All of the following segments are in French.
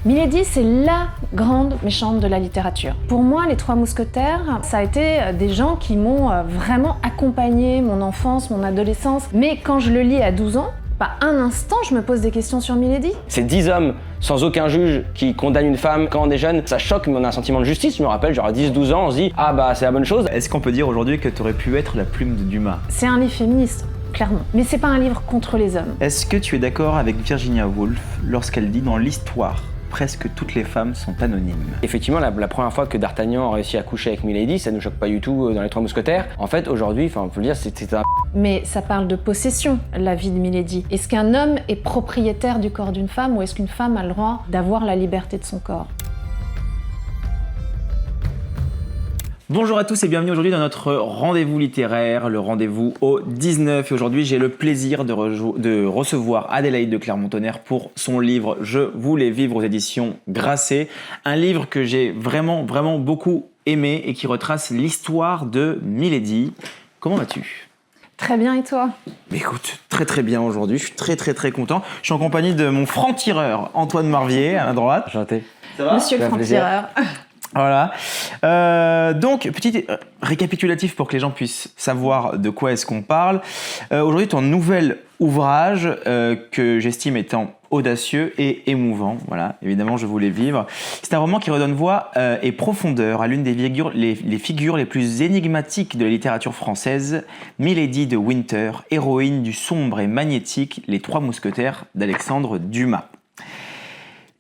Milady, c'est la grande méchante de la littérature. Pour moi, les Trois Mousquetaires, ça a été des gens qui m'ont vraiment accompagné mon enfance, mon adolescence. Mais quand je le lis à 12 ans, pas un instant, je me pose des questions sur Milady. C'est 10 hommes sans aucun juge qui condamnent une femme quand on est jeune. Ça choque, mais on a un sentiment de justice. Je me rappelle, genre à 10-12 ans, on se dit « Ah bah c'est la bonne chose ». Est-ce qu'on peut dire aujourd'hui que tu aurais pu être la plume de Dumas? C'est un livre féministe, clairement. Mais c'est pas un livre contre les hommes. Est-ce que tu es d'accord avec Virginia Woolf lorsqu'elle dit dans l'histoire, presque toutes les femmes sont anonymes? Effectivement, la première fois que D'Artagnan a réussi à coucher avec Milady, ça nous choque pas du tout dans les Trois Mousquetaires. En fait, aujourd'hui, on peut le dire, c'est un... Mais ça parle de possession, la vie de Milady. Est-ce qu'un homme est propriétaire du corps d'une femme ou est-ce qu'une femme a le droit d'avoir la liberté de son corps? Bonjour à tous et bienvenue aujourd'hui dans notre rendez-vous littéraire, le rendez-vous au 19. Et aujourd'hui, j'ai le plaisir de recevoir Adélaïde de Clermont-Tonnerre pour son livre « Je voulais vivre » aux éditions Grasset. Un livre que j'ai vraiment beaucoup aimé et qui retrace l'histoire de Milady. Comment vas-tu? Très bien, et toi? Écoute, très bien aujourd'hui, je suis très content. Je suis en compagnie de mon franc-tireur Antoine Marvier à ma droite. Enchanté. Ça va? Monsieur le franc-tireur. Voilà. Donc, petit récapitulatif pour que les gens puissent savoir de quoi est-ce qu'on parle. Aujourd'hui, ton nouvel ouvrage que j'estime étant audacieux et émouvant. Voilà, évidemment, je voulais vivre. C'est un roman qui redonne voix et profondeur à l'une des figures les plus énigmatiques de la littérature française, Milady de Winter, héroïne du sombre et magnétique Les Trois Mousquetaires d'Alexandre Dumas.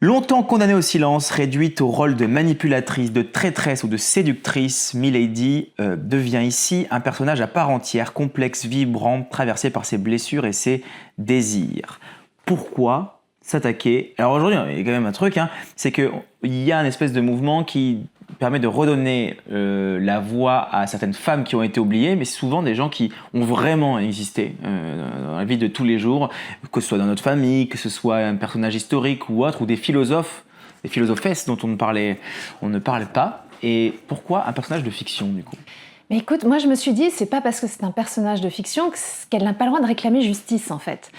Longtemps condamnée au silence, réduite au rôle de manipulatrice, de traîtresse ou de séductrice, Milady devient ici un personnage à part entière, complexe, vibrant, traversé par ses blessures et ses désirs. Pourquoi s'attaquer? Alors aujourd'hui, il y a quand même un truc, c'est qu'il y a une espèce de mouvement qui permet de redonner la voix à certaines femmes qui ont été oubliées, mais c'est souvent des gens qui ont vraiment existé dans la vie de tous les jours, que ce soit dans notre famille, que ce soit un personnage historique ou autre, ou des philosophesses dont on ne parle pas. Et pourquoi un personnage de fiction, du coup? Mais écoute, moi je me suis dit, c'est pas parce que c'est un personnage de fiction qu'elle n'a pas le droit de réclamer justice, en fait.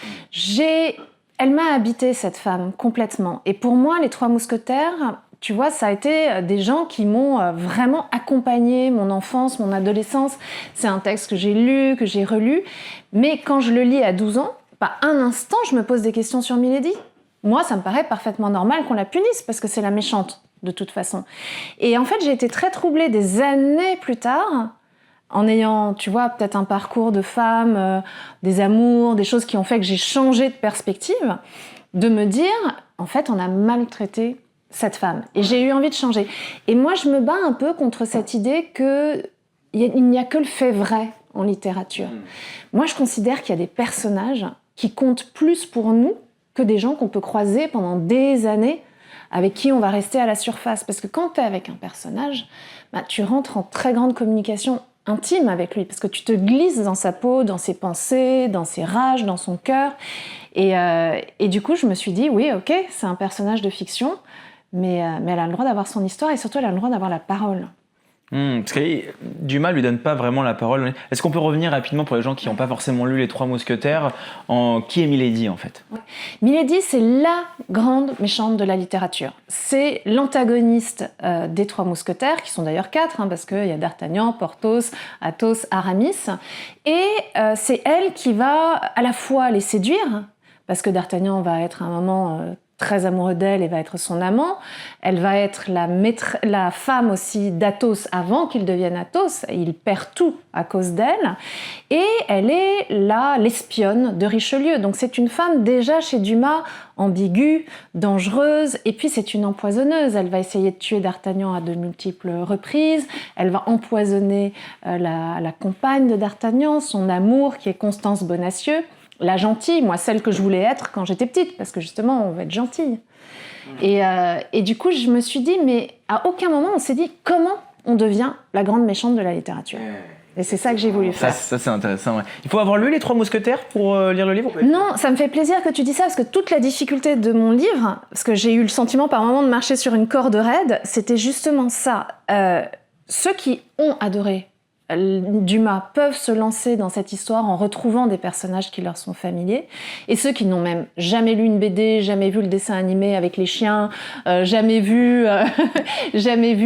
Elle m'a habité, cette femme, complètement. Et pour moi, les Trois Mousquetaires, tu vois, ça a été des gens qui m'ont vraiment accompagné mon enfance, mon adolescence. C'est un texte que j'ai lu, que j'ai relu. Mais quand je le lis à 12 ans, pas un instant, je me pose des questions sur Milady. Moi, ça me paraît parfaitement normal qu'on la punisse, parce que c'est la méchante, de toute façon. Et en fait, j'ai été très troublée des années plus tard, en ayant, tu vois, peut-être un parcours de femme, des amours, des choses qui ont fait que j'ai changé de perspective, de me dire, en fait, on a maltraité cette femme. Et j'ai eu envie de changer. Et moi, je me bats un peu contre cette idée qu'il n'y a que le fait vrai en littérature. Moi, je considère qu'il y a des personnages qui comptent plus pour nous que des gens qu'on peut croiser pendant des années, avec qui on va rester à la surface. Parce que quand tu es avec un personnage, tu rentres en très grande communication intime avec lui, parce que tu te glisses dans sa peau, dans ses pensées, dans ses rages, dans son cœur. Et du coup, je me suis dit, oui, ok, c'est un personnage de fiction, mais elle a le droit d'avoir son histoire et surtout elle a le droit d'avoir la parole. Parce que Dumas lui donne pas vraiment la parole. Est-ce qu'on peut revenir rapidement pour les gens qui n'ont pas forcément lu Les Trois Mousquetaires qui est Milady en fait? Milady, c'est la grande méchante de la littérature. C'est l'antagoniste des Trois Mousquetaires, qui sont d'ailleurs 4, parce qu'il y a D'Artagnan, Porthos, Athos, Aramis. Et c'est elle qui va à la fois les séduire, parce que D'Artagnan va être à un moment très amoureux d'elle et va être son amant. Elle va être la femme aussi d'Athos avant qu'il devienne Athos. Et il perd tout à cause d'elle. Et elle est l'espionne de Richelieu. Donc c'est une femme déjà chez Dumas ambiguë, dangereuse. Et puis c'est une empoisonneuse. Elle va essayer de tuer D'Artagnan à de multiples reprises. Elle va empoisonner la compagne de D'Artagnan, son amour qui est Constance Bonacieux. La gentille, moi, celle que je voulais être quand j'étais petite, parce que justement, on veut être gentille. Et du coup, je me suis dit, mais à aucun moment, on s'est dit comment on devient la grande méchante de la littérature. Et c'est ça que j'ai voulu faire. Ça c'est intéressant, ouais. Il faut avoir lu Les Trois Mousquetaires pour lire le livre? Non, ça me fait plaisir que tu dis ça, parce que toute la difficulté de mon livre, parce que j'ai eu le sentiment par moment de marcher sur une corde raide, c'était justement ça. Ceux qui ont adoré Dumas peuvent se lancer dans cette histoire en retrouvant des personnages qui leur sont familiers. Et ceux qui n'ont même jamais lu une BD, jamais vu le dessin animé avec les chiens, jamais vu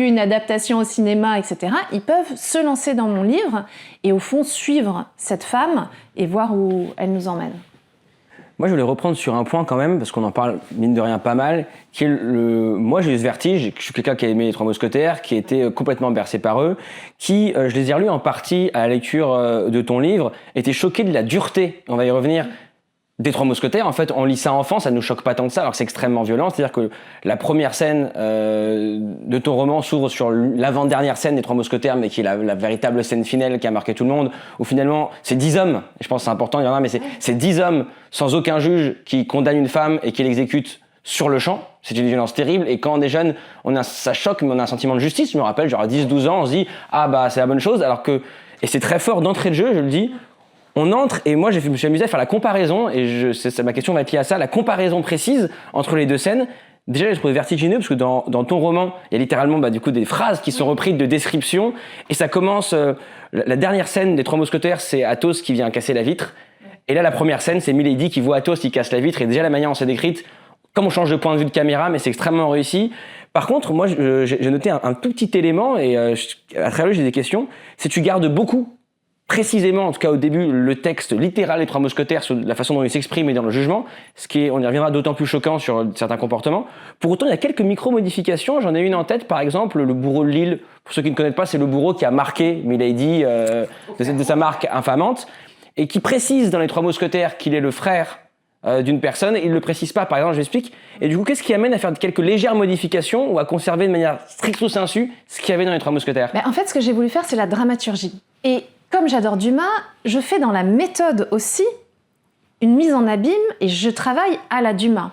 une adaptation au cinéma, etc., ils peuvent se lancer dans mon livre et au fond suivre cette femme et voir où elle nous emmène. Moi, je voulais reprendre sur un point quand même, parce qu'on en parle, mine de rien, pas mal, qui est Moi, j'ai eu ce vertige, je suis quelqu'un qui a aimé les Trois Mousquetaires, qui était complètement bercé par eux, qui, je les ai relus en partie à la lecture de ton livre, était choqué de la dureté, on va y revenir, des Trois Mousquetaires. En fait, on lit ça enfant, ça nous choque pas tant que ça, alors que c'est extrêmement violent. C'est-à-dire que la première scène de ton roman s'ouvre sur l'avant-dernière scène des Trois Mousquetaires, mais qui est la véritable scène finale qui a marqué tout le monde, où finalement, c'est 10 hommes, et je pense que c'est important, il y en a, mais c'est 10 hommes sans aucun juge qui condamnent une femme et qui l'exécutent sur le champ. C'est une violence terrible, et quand on est jeune, ça choque, mais on a un sentiment de justice. Je me rappelle, genre à 10-12 ans, on se dit « Ah bah, c'est la bonne chose », alors que, et c'est très fort d'entrée de jeu, je le dis, on entre, et moi je me suis amusé à faire la comparaison, et ma question va être liée à ça, la comparaison précise entre les deux scènes. Déjà, je trouve vertigineux, parce que dans ton roman, il y a littéralement du coup des phrases qui sont reprises de description, et ça commence, la dernière scène des Trois Mousquetaires, c'est Athos qui vient casser la vitre, et là la première scène, c'est Milady qui voit Athos qui casse la vitre, et déjà la manière dont c'est décrite, comme on change de point de vue de caméra, mais c'est extrêmement réussi. Par contre, moi j'ai noté un tout petit élément, et à travers lui j'ai des questions, c'est que tu gardes beaucoup, précisément, en tout cas au début, le texte littéral des Trois Mousquetaires sur la façon dont ils s'expriment et dans le jugement, ce qui est, on y reviendra, d'autant plus choquant sur certains comportements. Pour autant, il y a quelques micro-modifications. J'en ai une en tête, par exemple, le bourreau de Lille. Pour ceux qui ne connaissent pas, c'est le bourreau qui a marqué Milady de sa marque infamante, et qui précise dans les Trois Mousquetaires qu'il est le frère d'une personne. Il ne le précise pas, par exemple, je m'explique. Et du coup, qu'est-ce qui amène à faire quelques légères modifications ou à conserver de manière stricto sensu ce qu'il y avait dans les Trois Mousquetaires? En fait, ce que j'ai voulu faire, c'est la dramaturgie. Et comme j'adore Dumas, je fais dans la méthode aussi une mise en abîme et je travaille à la Dumas.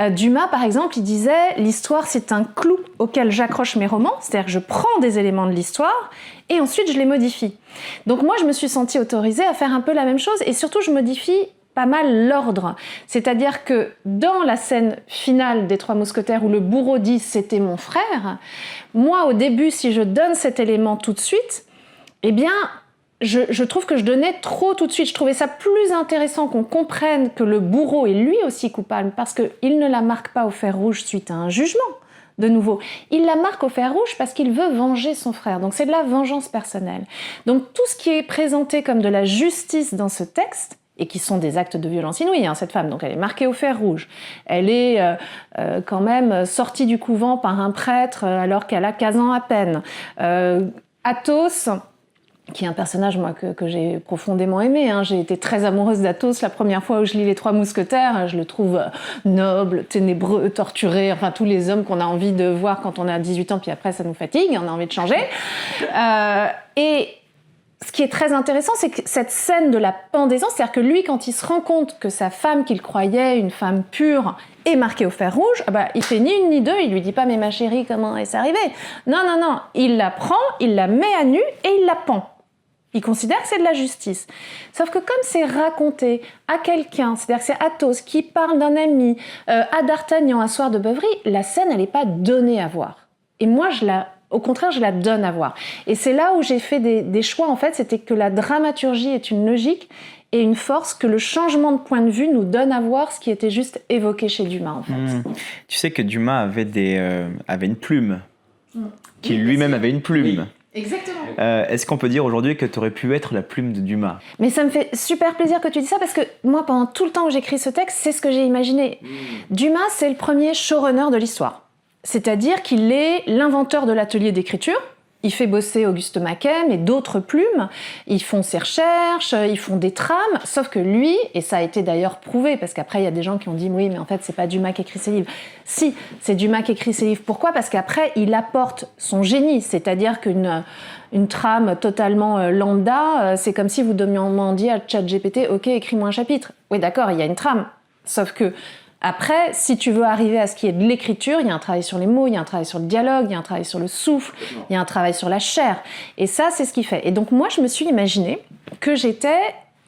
Dumas, par exemple, il disait « l'histoire, c'est un clou auquel j'accroche mes romans », c'est-à-dire que je prends des éléments de l'histoire et ensuite je les modifie. Donc moi, je me suis sentie autorisée à faire un peu la même chose et surtout, je modifie pas mal l'ordre. C'est-à-dire que dans la scène finale des Trois Mousquetaires où le bourreau dit « c'était mon frère », moi, au début, si je donne cet élément tout de suite, eh bien, je trouve que je donnais trop tout de suite. Je trouvais ça plus intéressant qu'on comprenne que le bourreau est lui aussi coupable parce qu'il ne la marque pas au fer rouge suite à un jugement, de nouveau. Il la marque au fer rouge parce qu'il veut venger son frère. Donc c'est de la vengeance personnelle. Donc tout ce qui est présenté comme de la justice dans ce texte, et qui sont des actes de violence inouïs, cette femme, donc elle est marquée au fer rouge. Elle est quand même sortie du couvent par un prêtre alors qu'elle a 15 ans à peine. Athos, qui est un personnage moi, que j'ai profondément aimé. J'ai été très amoureuse d'Athos la première fois où je lis Les Trois Mousquetaires. Je le trouve noble, ténébreux, torturé, enfin tous les hommes qu'on a envie de voir quand on a 18 ans, puis après ça nous fatigue, on a envie de changer. Et ce qui est très intéressant, c'est que cette scène de la pendaison, c'est-à-dire que lui, quand il se rend compte que sa femme qu'il croyait une femme pure est marquée au fer rouge, il fait ni une ni deux, il lui dit pas « mais ma chérie, comment est-ce arrivé ?» Non, il la prend, il la met à nu et il la pend. Il considère que c'est de la justice. Sauf que comme c'est raconté à quelqu'un, c'est-à-dire que c'est Athos qui parle d'un ami, à D'Artagnan, à Soir de Beuvry, la scène, elle n'est pas donnée à voir. Et moi, au contraire, je la donne à voir. Et c'est là où j'ai fait des choix, en fait, c'était que la dramaturgie est une logique et une force que le changement de point de vue nous donne à voir ce qui était juste évoqué chez Dumas, en fait. Tu sais que Dumas avait une plume, qui lui-même avait une plume. Oui. Exactement. Est-ce qu'on peut dire aujourd'hui que tu aurais pu être la plume de Dumas? Mais ça me fait super plaisir que tu dis ça parce que moi, pendant tout le temps où j'écris ce texte, c'est ce que j'ai imaginé. Dumas, c'est le premier showrunner de l'histoire. C'est-à-dire qu'il est l'inventeur de l'atelier d'écriture. Il fait bosser Auguste Maquet et d'autres plumes. Ils font ses recherches, ils font des trames. Sauf que lui, et ça a été d'ailleurs prouvé, parce qu'après, il y a des gens qui ont dit « oui, mais en fait, c'est pas Dumas qui écrit ses livres ». Si, c'est Dumas qui écrit ses livres. Pourquoi ? Parce qu'après, il apporte son génie. C'est-à-dire qu'une trame totalement lambda, c'est comme si vous demandiez à ChatGPT « ok, écris-moi un chapitre ». Oui, d'accord, il y a une trame. Sauf que après, si tu veux arriver à ce qui est de l'écriture, il y a un travail sur les mots, il y a un travail sur le dialogue, il y a un travail sur le souffle, il y a un travail sur la chair. Et ça, c'est ce qu'il fait. Et donc moi, je me suis imaginé que j'étais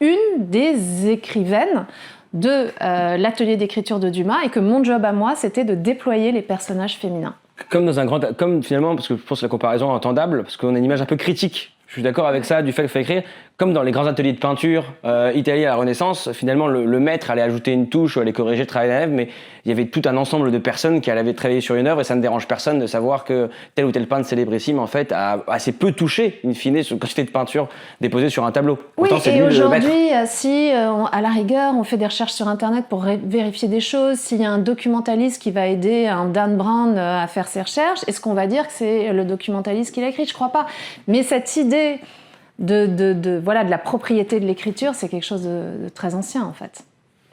une des écrivaines de l'atelier d'écriture de Dumas et que mon job à moi, c'était de déployer les personnages féminins. Comme finalement, parce que je pense que la comparaison est entendable, parce qu'on a une image un peu critique Je suis d'accord avec ça, du fait qu'il faut écrire. Comme dans les grands ateliers de peinture italiens à la Renaissance, finalement, le maître allait ajouter une touche, allait corriger le travail d'un élève, mais il y avait tout un ensemble de personnes qui allaient travailler sur une œuvre, et ça ne dérange personne de savoir que tel ou tel peintre célébrissime, en fait, a assez peu touché, in fine, sur une quantité de peinture déposée sur un tableau. Oui, Pourtant, c'est et lui le aujourd'hui, maître. si à la rigueur, on fait des recherches sur Internet pour vérifier des choses, s'il y a un documentaliste qui va aider un Dan Brown à faire ses recherches, est-ce qu'on va dire que c'est le documentaliste qui l'a écrit? Je crois pas. Mais cette idée de la propriété de l'écriture, c'est quelque chose de très ancien, en fait.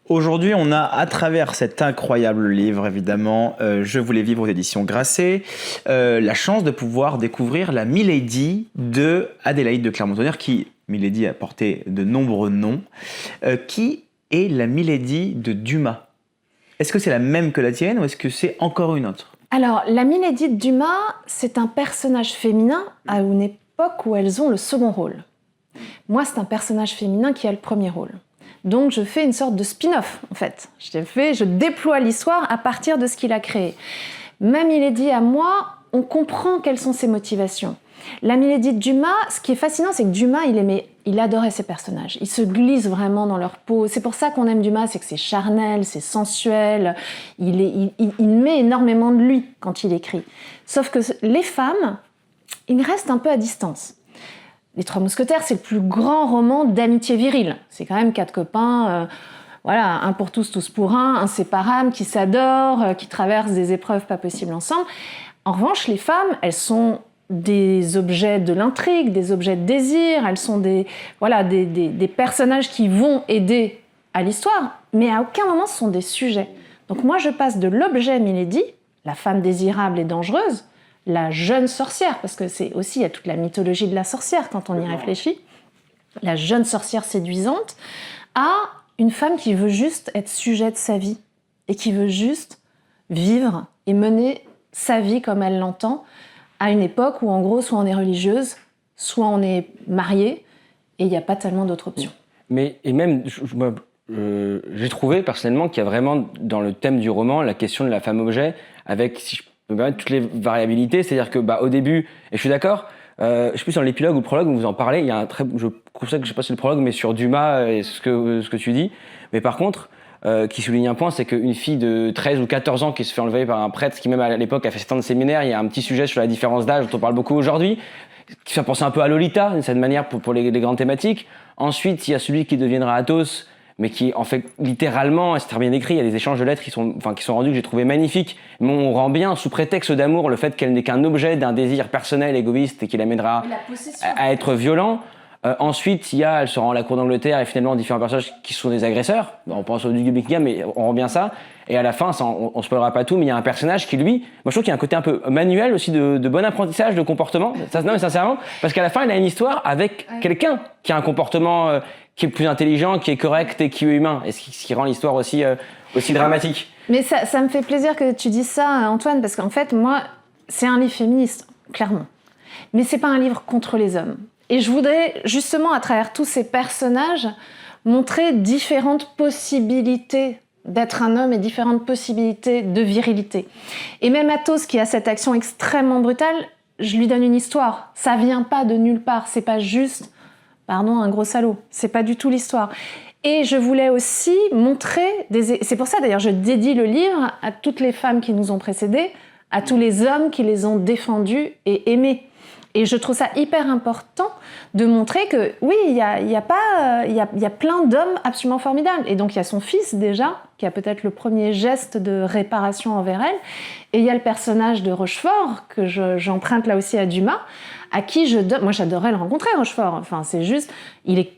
Aujourd'hui, on a, à travers cet incroyable livre, évidemment, Je voulais vivre aux éditions Grasset, la chance de pouvoir découvrir la Milady de Adélaïde de Clermont-Tonnerre, qui, Milady a porté de nombreux noms, qui est la Milady de Dumas. Est-ce que c'est la même que la tienne ou est-ce que c'est encore une autre? Alors, la Milady de Dumas, c'est un personnage féminin à une époque où elles ont le second rôle. Moi, c'est un personnage féminin qui a le premier rôle. Donc, je fais une sorte de spin-off, en fait. Je déploie l'histoire à partir de ce qu'il a créé. Ma Milady à moi, on comprend quelles sont ses motivations. La Milady de Dumas, ce qui est fascinant, c'est que Dumas, il adorait ses personnages. Il se glisse vraiment dans leur peau. C'est pour ça qu'on aime Dumas, c'est que c'est charnel, c'est sensuel. Il met énormément de lui quand il écrit. Sauf que les femmes, ils restent un peu à distance. Les Trois Mousquetaires, c'est le plus grand roman d'amitié virile. C'est quand même 4 copains, un pour tous, tous pour un, inséparables, qui s'adorent, qui traversent des épreuves pas possibles ensemble. En revanche, les femmes, elles sont des objets de l'intrigue, des objets de désir, elles sont des personnages qui vont aider à l'histoire, mais à aucun moment ce sont des sujets. Donc moi, je passe de l'objet Milady, la femme désirable et dangereuse, la jeune sorcière, parce que c'est aussi, il y a toute la mythologie de la sorcière quand on y réfléchit, la jeune sorcière séduisante, à une femme qui veut juste être sujet de sa vie et qui veut juste vivre et mener sa vie comme elle l'entend, à une époque où en gros, soit on est religieuse, soit on est marié, et il n'y a pas tellement d'autres options. Mais, et même, j'ai trouvé personnellement qu'il y a vraiment dans le thème du roman la question de la femme-objet, avec, si je peux me permettre, toutes les variabilités. C'est-à-dire que au début, et je suis d'accord, je sais plus dans l'épilogue ou le prologue où vous en parlez, il y a je conseille que je sais pas si c'est le prologue, mais sur Dumas et ce que tu dis. Mais par contre, qui souligne un point, c'est qu'une fille de 13 ou 14 ans qui se fait enlever par un prêtre qui même à l'époque a fait 7 ans de séminaire, il y a un petit sujet sur la différence d'âge dont on parle beaucoup aujourd'hui, qui fait penser un peu à Lolita, d'une certaine manière, pour les grandes thématiques. Ensuite, il y a celui qui deviendra Athos, mais qui, en fait, littéralement, c'est très bien écrit, il y a des échanges de lettres qui sont rendus, que j'ai trouvé magnifiques, mais on rend bien, sous prétexte d'amour, le fait qu'elle n'est qu'un objet d'un désir personnel, égoïste, et qui l'amènera à être violent. Ensuite, elle se rend à la cour d'Angleterre, et finalement, différents personnages qui sont des agresseurs. On pense au duc de Buckingham, mais on rend bien ça. Et à la fin, on spoilera pas tout, mais il y a un personnage qui, lui, moi je trouve qu'il y a un côté un peu manuel aussi de bon apprentissage, de comportement. Ça, non, mais sincèrement, parce qu'à la fin, il a une histoire avec quelqu'un qui a un comportement qui est plus intelligent, qui est correct et qui est humain. Et ce qui rend l'histoire aussi dramatique. Mais ça me fait plaisir que tu dises ça, Antoine, parce qu'en fait, moi, c'est un livre féministe, clairement. Mais c'est pas un livre contre les hommes. Et je voudrais, justement, à travers tous ces personnages, montrer différentes possibilités d'être un homme et différentes possibilités de virilité. Et même Athos, qui a cette action extrêmement brutale, je lui donne une histoire. Ça vient pas de nulle part. C'est pas juste, un gros salaud. C'est pas du tout l'histoire. Et je voulais aussi montrer c'est pour ça d'ailleurs je dédie le livre à toutes les femmes qui nous ont précédées, à tous les hommes qui les ont défendus et aimés. Et je trouve ça hyper important de montrer que oui, il y a plein d'hommes absolument formidables. Et donc il y a son fils déjà, qui a peut-être le premier geste de réparation envers elle. Et il y a le personnage de Rochefort, que j'emprunte là aussi à Dumas, à qui moi j'adorais le rencontrer, Rochefort. Enfin, c'est juste, il est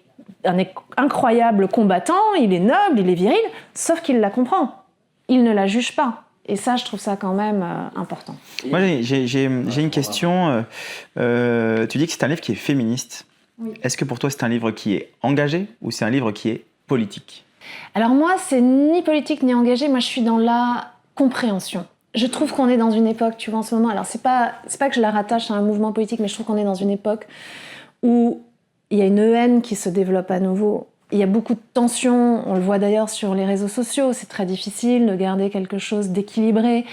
un incroyable combattant, il est noble, il est viril, sauf qu'il la comprend. Il ne la juge pas. Et ça, je trouve ça quand même important. Moi, j'ai une question. Tu dis que c'est un livre qui est féministe. Oui. Est-ce que pour toi, c'est un livre qui est engagé ou c'est un livre qui est politique ? Alors moi, c'est ni politique ni engagé. Moi, je suis dans la compréhension. Je trouve qu'on est dans une époque, tu vois, en ce moment. Alors, c'est pas que je la rattache à un mouvement politique, mais je trouve qu'on est dans une époque où il y a une haine qui se développe à nouveau. Il y a beaucoup de tensions, on le voit d'ailleurs sur les réseaux sociaux, c'est très difficile de garder quelque chose d'équilibré.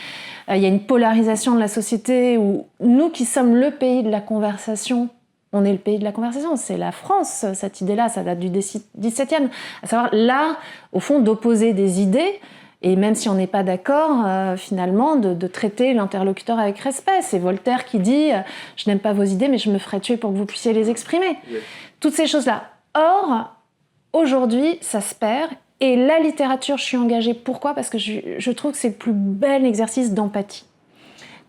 Il y a une polarisation de la société où nous qui sommes le pays de la conversation, on est le pays de la conversation, c'est la France, cette idée-là, ça date du XVIIe. À savoir, là, au fond, d'opposer des idées, et même si on n'est pas d'accord, finalement, de traiter l'interlocuteur avec respect. C'est Voltaire qui dit « Je n'aime pas vos idées, mais je me ferai tuer pour que vous puissiez les exprimer. » Toutes ces choses-là. Or, aujourd'hui, ça se perd. Et la littérature, je suis engagée. Pourquoi ? Parce que je trouve que c'est le plus bel exercice d'empathie.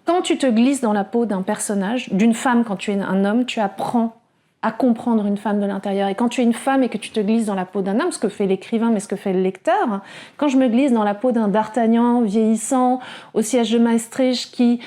Quand tu te glisses dans la peau d'un personnage, d'une femme, quand tu es un homme, tu apprends à comprendre une femme de l'intérieur. Et quand tu es une femme et que tu te glisses dans la peau d'un homme, ce que fait l'écrivain, mais ce que fait le lecteur, quand je me glisse dans la peau d'un D'Artagnan vieillissant, au siège de Maastricht, qui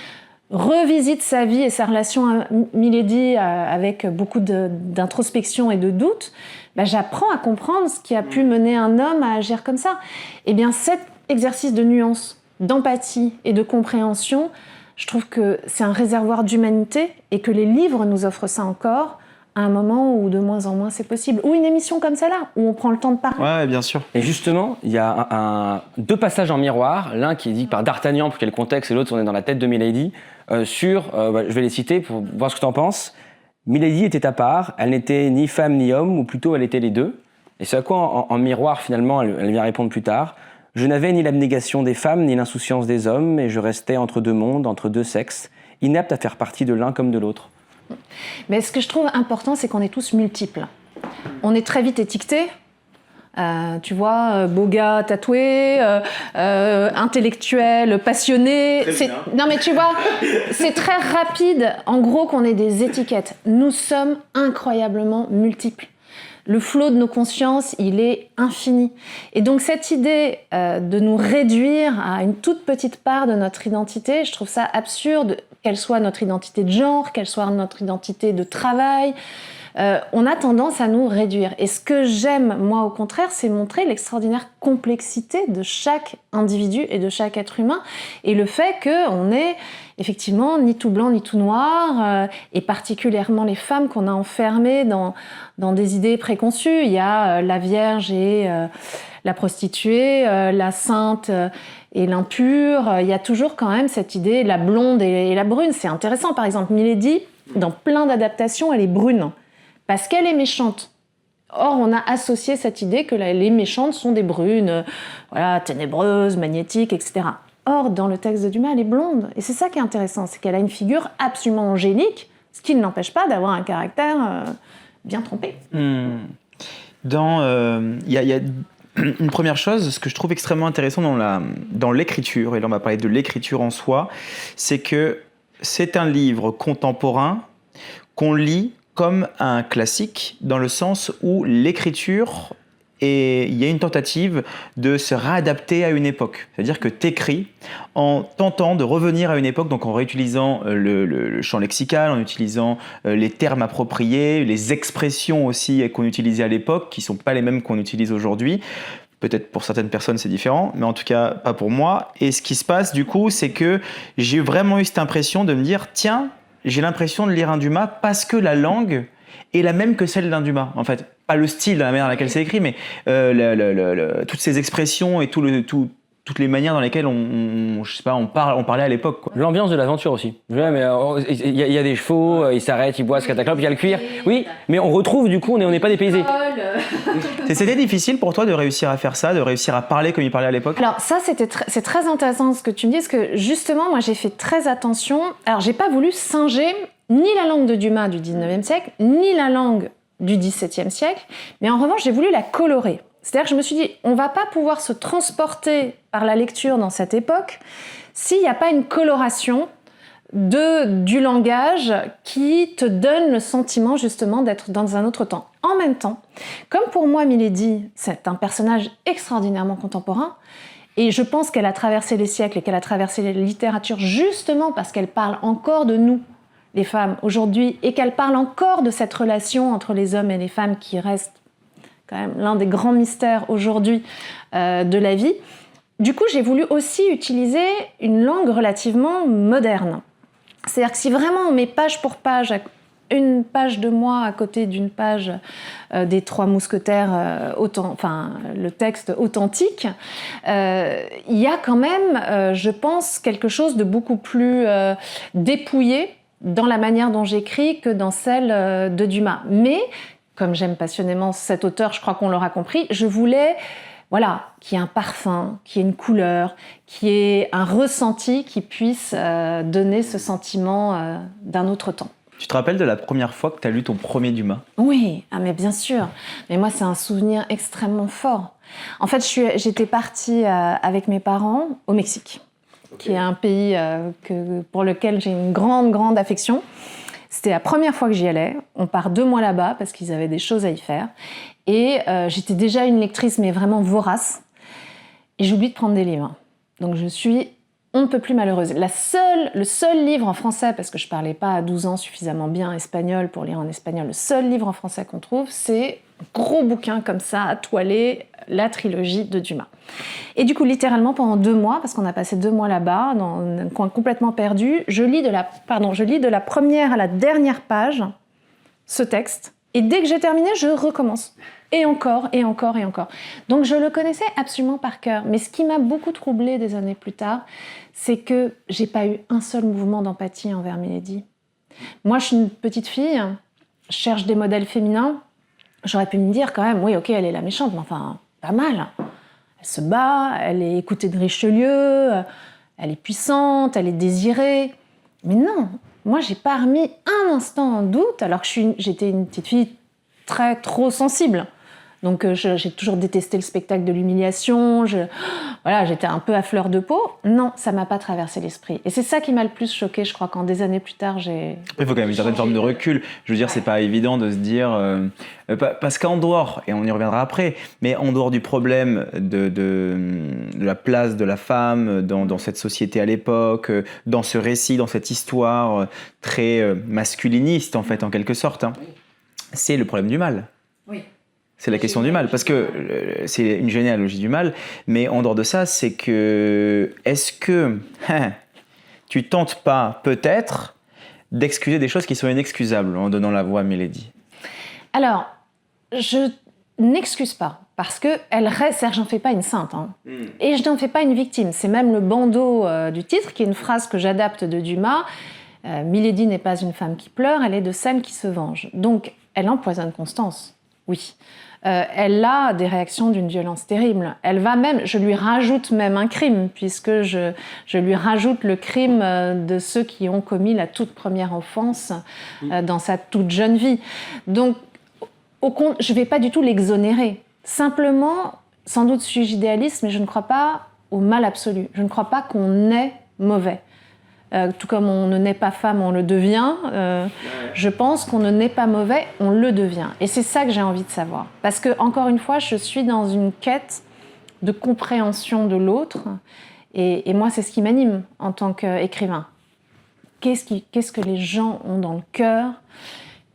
revisite sa vie et sa relation à Milady avec beaucoup d'introspection et de doute, ben j'apprends à comprendre ce qui a pu mener un homme à agir comme ça. Eh bien, cet exercice de nuance, d'empathie et de compréhension, je trouve que c'est un réservoir d'humanité et que les livres nous offrent ça encore à un moment où de moins en moins c'est possible. Ou une émission comme celle-là, où on prend le temps de parler. Ouais, bien sûr. Et justement, il y a deux passages en miroir, l'un qui est dit par D'Artagnan pour quel contexte et l'autre on est dans la tête de Milady, je vais les citer pour voir ce que tu en penses. Milady était à part, elle n'était ni femme ni homme, ou plutôt elle était les deux. Et c'est à quoi en miroir finalement elle vient répondre plus tard. Je n'avais ni l'abnégation des femmes, ni l'insouciance des hommes, et je restais entre deux mondes, entre deux sexes, inapte à faire partie de l'un comme de l'autre. Mais ce que je trouve important, c'est qu'on est tous multiples. On est très vite étiquetés. Tu vois, beau gars tatoué, intellectuel, passionné. Non mais tu vois, c'est très rapide, en gros, qu'on ait des étiquettes. Nous sommes incroyablement multiples. Le flot de nos consciences, il est infini. Et donc cette idée de nous réduire à une toute petite part de notre identité, je trouve ça absurde, qu'elle soit notre identité de genre, qu'elle soit notre identité de travail. On a tendance à nous réduire. Et ce que j'aime, moi, au contraire, c'est montrer l'extraordinaire complexité de chaque individu et de chaque être humain, et le fait qu'on est effectivement ni tout blanc ni tout noir, et particulièrement les femmes qu'on a enfermées dans des idées préconçues. Il y a la vierge et la prostituée, la sainte et l'impure. Il y a toujours quand même cette idée, la blonde et la brune. C'est intéressant, par exemple, Milady, dans plein d'adaptations, elle est brune. Parce qu'elle est méchante. Or, on a associé cette idée que les méchantes sont des brunes, ténébreuses, magnétiques, etc. Or, dans le texte de Dumas, elle est blonde. Et c'est ça qui est intéressant, c'est qu'elle a une figure absolument angélique, ce qui ne l'empêche pas d'avoir un caractère bien trompé. Il y a une première chose, ce que je trouve extrêmement intéressant dans l'écriture, et là on va parler de l'écriture en soi, c'est que c'est un livre contemporain qu'on lit comme un classique, dans le sens où l'écriture, il y a une tentative de se réadapter à une époque. C'est-à-dire que tu écris en tentant de revenir à une époque, donc en réutilisant le champ lexical, en utilisant les termes appropriés, les expressions aussi qu'on utilisait à l'époque, qui ne sont pas les mêmes qu'on utilise aujourd'hui. Peut-être pour certaines personnes c'est différent, mais en tout cas pas pour moi. Et ce qui se passe du coup, c'est que j'ai vraiment eu cette impression de me dire, tiens, j'ai l'impression de lire un Dumas parce que la langue est la même que celle d'un Dumas, en fait. Pas le style, la manière dans laquelle c'est écrit, mais toutes ces expressions et toutes les manières dans lesquelles on parlait à l'époque, quoi. L'ambiance de l'aventure aussi. Il y a des chevaux, ils s'arrêtent, ils boivent ce cataclysme, il y a le cuir. Oui, mais on retrouve du coup, on n'est pas dépaysé. C'était difficile pour toi de réussir à faire ça, de réussir à parler comme il parlait à l'époque ? Alors ça, c'est très intéressant ce que tu me dis, parce que justement, moi j'ai fait très attention. Alors j'ai pas voulu singer ni la langue de Dumas du 19e siècle, ni la langue du 17e siècle, mais en revanche, j'ai voulu la colorer. C'est-à-dire que je me suis dit, on va pas pouvoir se transporter par la lecture dans cette époque s'il n'y a pas une coloration du langage qui te donne le sentiment justement d'être dans un autre temps. En même temps, comme pour moi Milady, c'est un personnage extraordinairement contemporain, et je pense qu'elle a traversé les siècles et qu'elle a traversé les littératures justement parce qu'elle parle encore de nous, les femmes, aujourd'hui, et qu'elle parle encore de cette relation entre les hommes et les femmes qui reste quand même l'un des grands mystères aujourd'hui de la vie. Du coup, j'ai voulu aussi utiliser une langue relativement moderne. C'est-à-dire que si vraiment on met page pour page, une page de moi à côté d'une page des Trois Mousquetaires, le texte authentique, il y a quand même, je pense, quelque chose de beaucoup plus dépouillé dans la manière dont j'écris que dans celle de Dumas. Mais, comme j'aime passionnément cet auteur, je crois qu'on l'aura compris, je voulais qu'il y ait un parfum, qu'il y ait une couleur, qu'il y ait un ressenti qui puisse donner ce sentiment d'un autre temps. Tu te rappelles de la première fois que tu as lu ton premier Dumas ? Oui, mais bien sûr. Mais moi, c'est un souvenir extrêmement fort. En fait, j'étais partie avec mes parents au Mexique, qui est un pays pour lequel j'ai une grande, grande affection. C'était la première fois que j'y allais. On part 2 mois là-bas parce qu'ils avaient des choses à y faire. Et j'étais déjà une lectrice, mais vraiment vorace. Et j'oublie de prendre des livres. Donc je suis on ne peut plus malheureuse. Le seul livre en français, parce que je ne parlais pas à 12 ans suffisamment bien espagnol pour lire en espagnol, le seul livre en français qu'on trouve, c'est un gros bouquin comme ça, toilé, la trilogie de Dumas. Et du coup, littéralement, pendant 2 mois, parce qu'on a passé 2 mois là-bas, dans un coin complètement perdu, je lis de la première à la dernière page ce texte, et dès que j'ai terminé, je recommence. Et encore, et encore, et encore. Donc je le connaissais absolument par cœur. Mais ce qui m'a beaucoup troublée des années plus tard, c'est que j'ai pas eu un seul mouvement d'empathie envers Milady. Moi, je suis une petite fille, je cherche des modèles féminins. J'aurais pu me dire quand même, oui, ok, elle est la méchante, mais enfin, pas mal. Elle se bat, elle est écoutée de Richelieu, elle est puissante, elle est désirée. Mais non, moi, j'ai pas remis un instant en doute, alors que j'étais une petite fille trop sensible. Donc j'ai toujours détesté le spectacle de l'humiliation, j'étais un peu à fleur de peau. Non, ça m'a pas traversé l'esprit. Et c'est ça qui m'a le plus choquée, je crois, quand des années plus tard, j'ai... Il faut quand même une certaine forme de recul. Je veux dire, c'est pas évident de se dire... parce qu'en dehors, et on y reviendra après, mais en dehors du problème de la place de la femme dans cette société à l'époque, dans ce récit, dans cette histoire très masculiniste, en fait, en quelque sorte, hein, c'est le problème du mal. Oui. C'est la question du mal, parce que c'est une généalogie du mal, mais en dehors de ça, c'est que est-ce que tu tentes pas peut-être d'excuser des choses qui sont inexcusables en donnant la voix à Milady ? Alors, je n'excuse pas, parce que elle reste, c'est-à-dire, j'en fais pas une sainte, hein. Et je n'en fais pas une victime. C'est même le bandeau du titre, qui est une phrase que j'adapte de Dumas. Milady n'est pas une femme qui pleure, elle est de celles qui se vengent. Donc, elle empoisonne Constance, oui. Elle a des réactions d'une violence terrible. Elle va même, je lui rajoute même un crime, puisque je lui rajoute le crime de ceux qui ont commis la toute première offense dans sa toute jeune vie. Donc, je ne vais pas du tout l'exonérer. Simplement, sans doute suis-je idéaliste, mais je ne crois pas au mal absolu. Je ne crois pas qu'on est mauvais. Tout comme on ne naît pas femme, on le devient. Je pense qu'on ne naît pas mauvais, on le devient. Et c'est ça que j'ai envie de savoir. Parce que, encore une fois, je suis dans une quête de compréhension de l'autre. Et moi, c'est ce qui m'anime en tant qu'écrivain. Qu'est-ce que les gens ont dans le cœur ?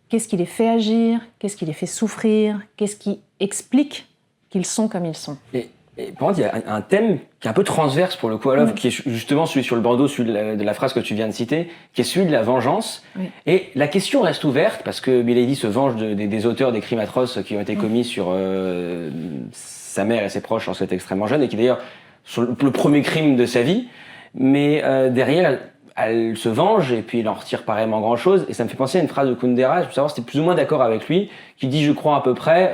Qu'est-ce qui les fait agir ? Qu'est-ce qui les fait souffrir ? Qu'est-ce qui explique qu'ils sont comme ils sont ? Et par contre, il y a un thème qui est un peu transverse pour le coup à l'œuvre, qui est justement celui sur le bandeau, celui de la phrase que tu viens de citer, qui est celui de la vengeance. Oui. Et la question reste ouverte, parce que Milady se venge des auteurs des crimes atroces qui ont été commis sur sa mère et ses proches lorsqu'elle était extrêmement jeune, et qui d'ailleurs sont le premier crime de sa vie. Mais derrière, elle se venge, et puis il en retire pas vraiment grand-chose. Et ça me fait penser à une phrase de Kundera, je veux savoir si tu es plus ou moins d'accord avec lui, qui dit, je crois à peu près,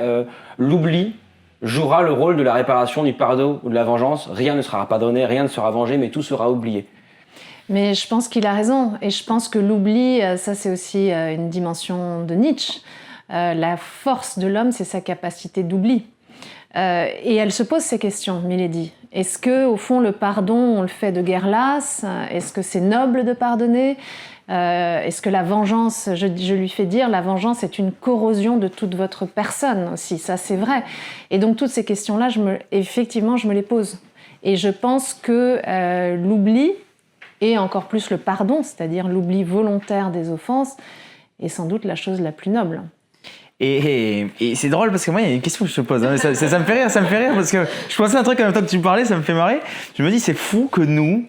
l'oubli jouera le rôle de la réparation, du pardon ou de la vengeance. Rien ne sera pardonné, rien ne sera vengé, mais tout sera oublié. Mais je pense qu'il a raison. Et je pense que l'oubli, ça c'est aussi une dimension de Nietzsche. La force de l'homme, c'est sa capacité d'oubli. Et elle se pose ces questions, Milady. Est-ce que, au fond, le pardon, on le fait de guerre lasse ? Est-ce que c'est noble de pardonner ? Est-ce que la vengeance, je lui fais dire, la vengeance est une corrosion de toute votre personne aussi, ça c'est vrai. Et donc toutes ces questions-là, effectivement, je me les pose. Et je pense que l'oubli, et encore plus le pardon, c'est-à-dire l'oubli volontaire des offenses, est sans doute la chose la plus noble. Et c'est drôle parce que moi, il y a une question que je te pose. Hein, ça me fait rire parce que je pensais à un truc en même temps que tu parlais, ça me fait marrer. Je me dis, c'est fou que nous,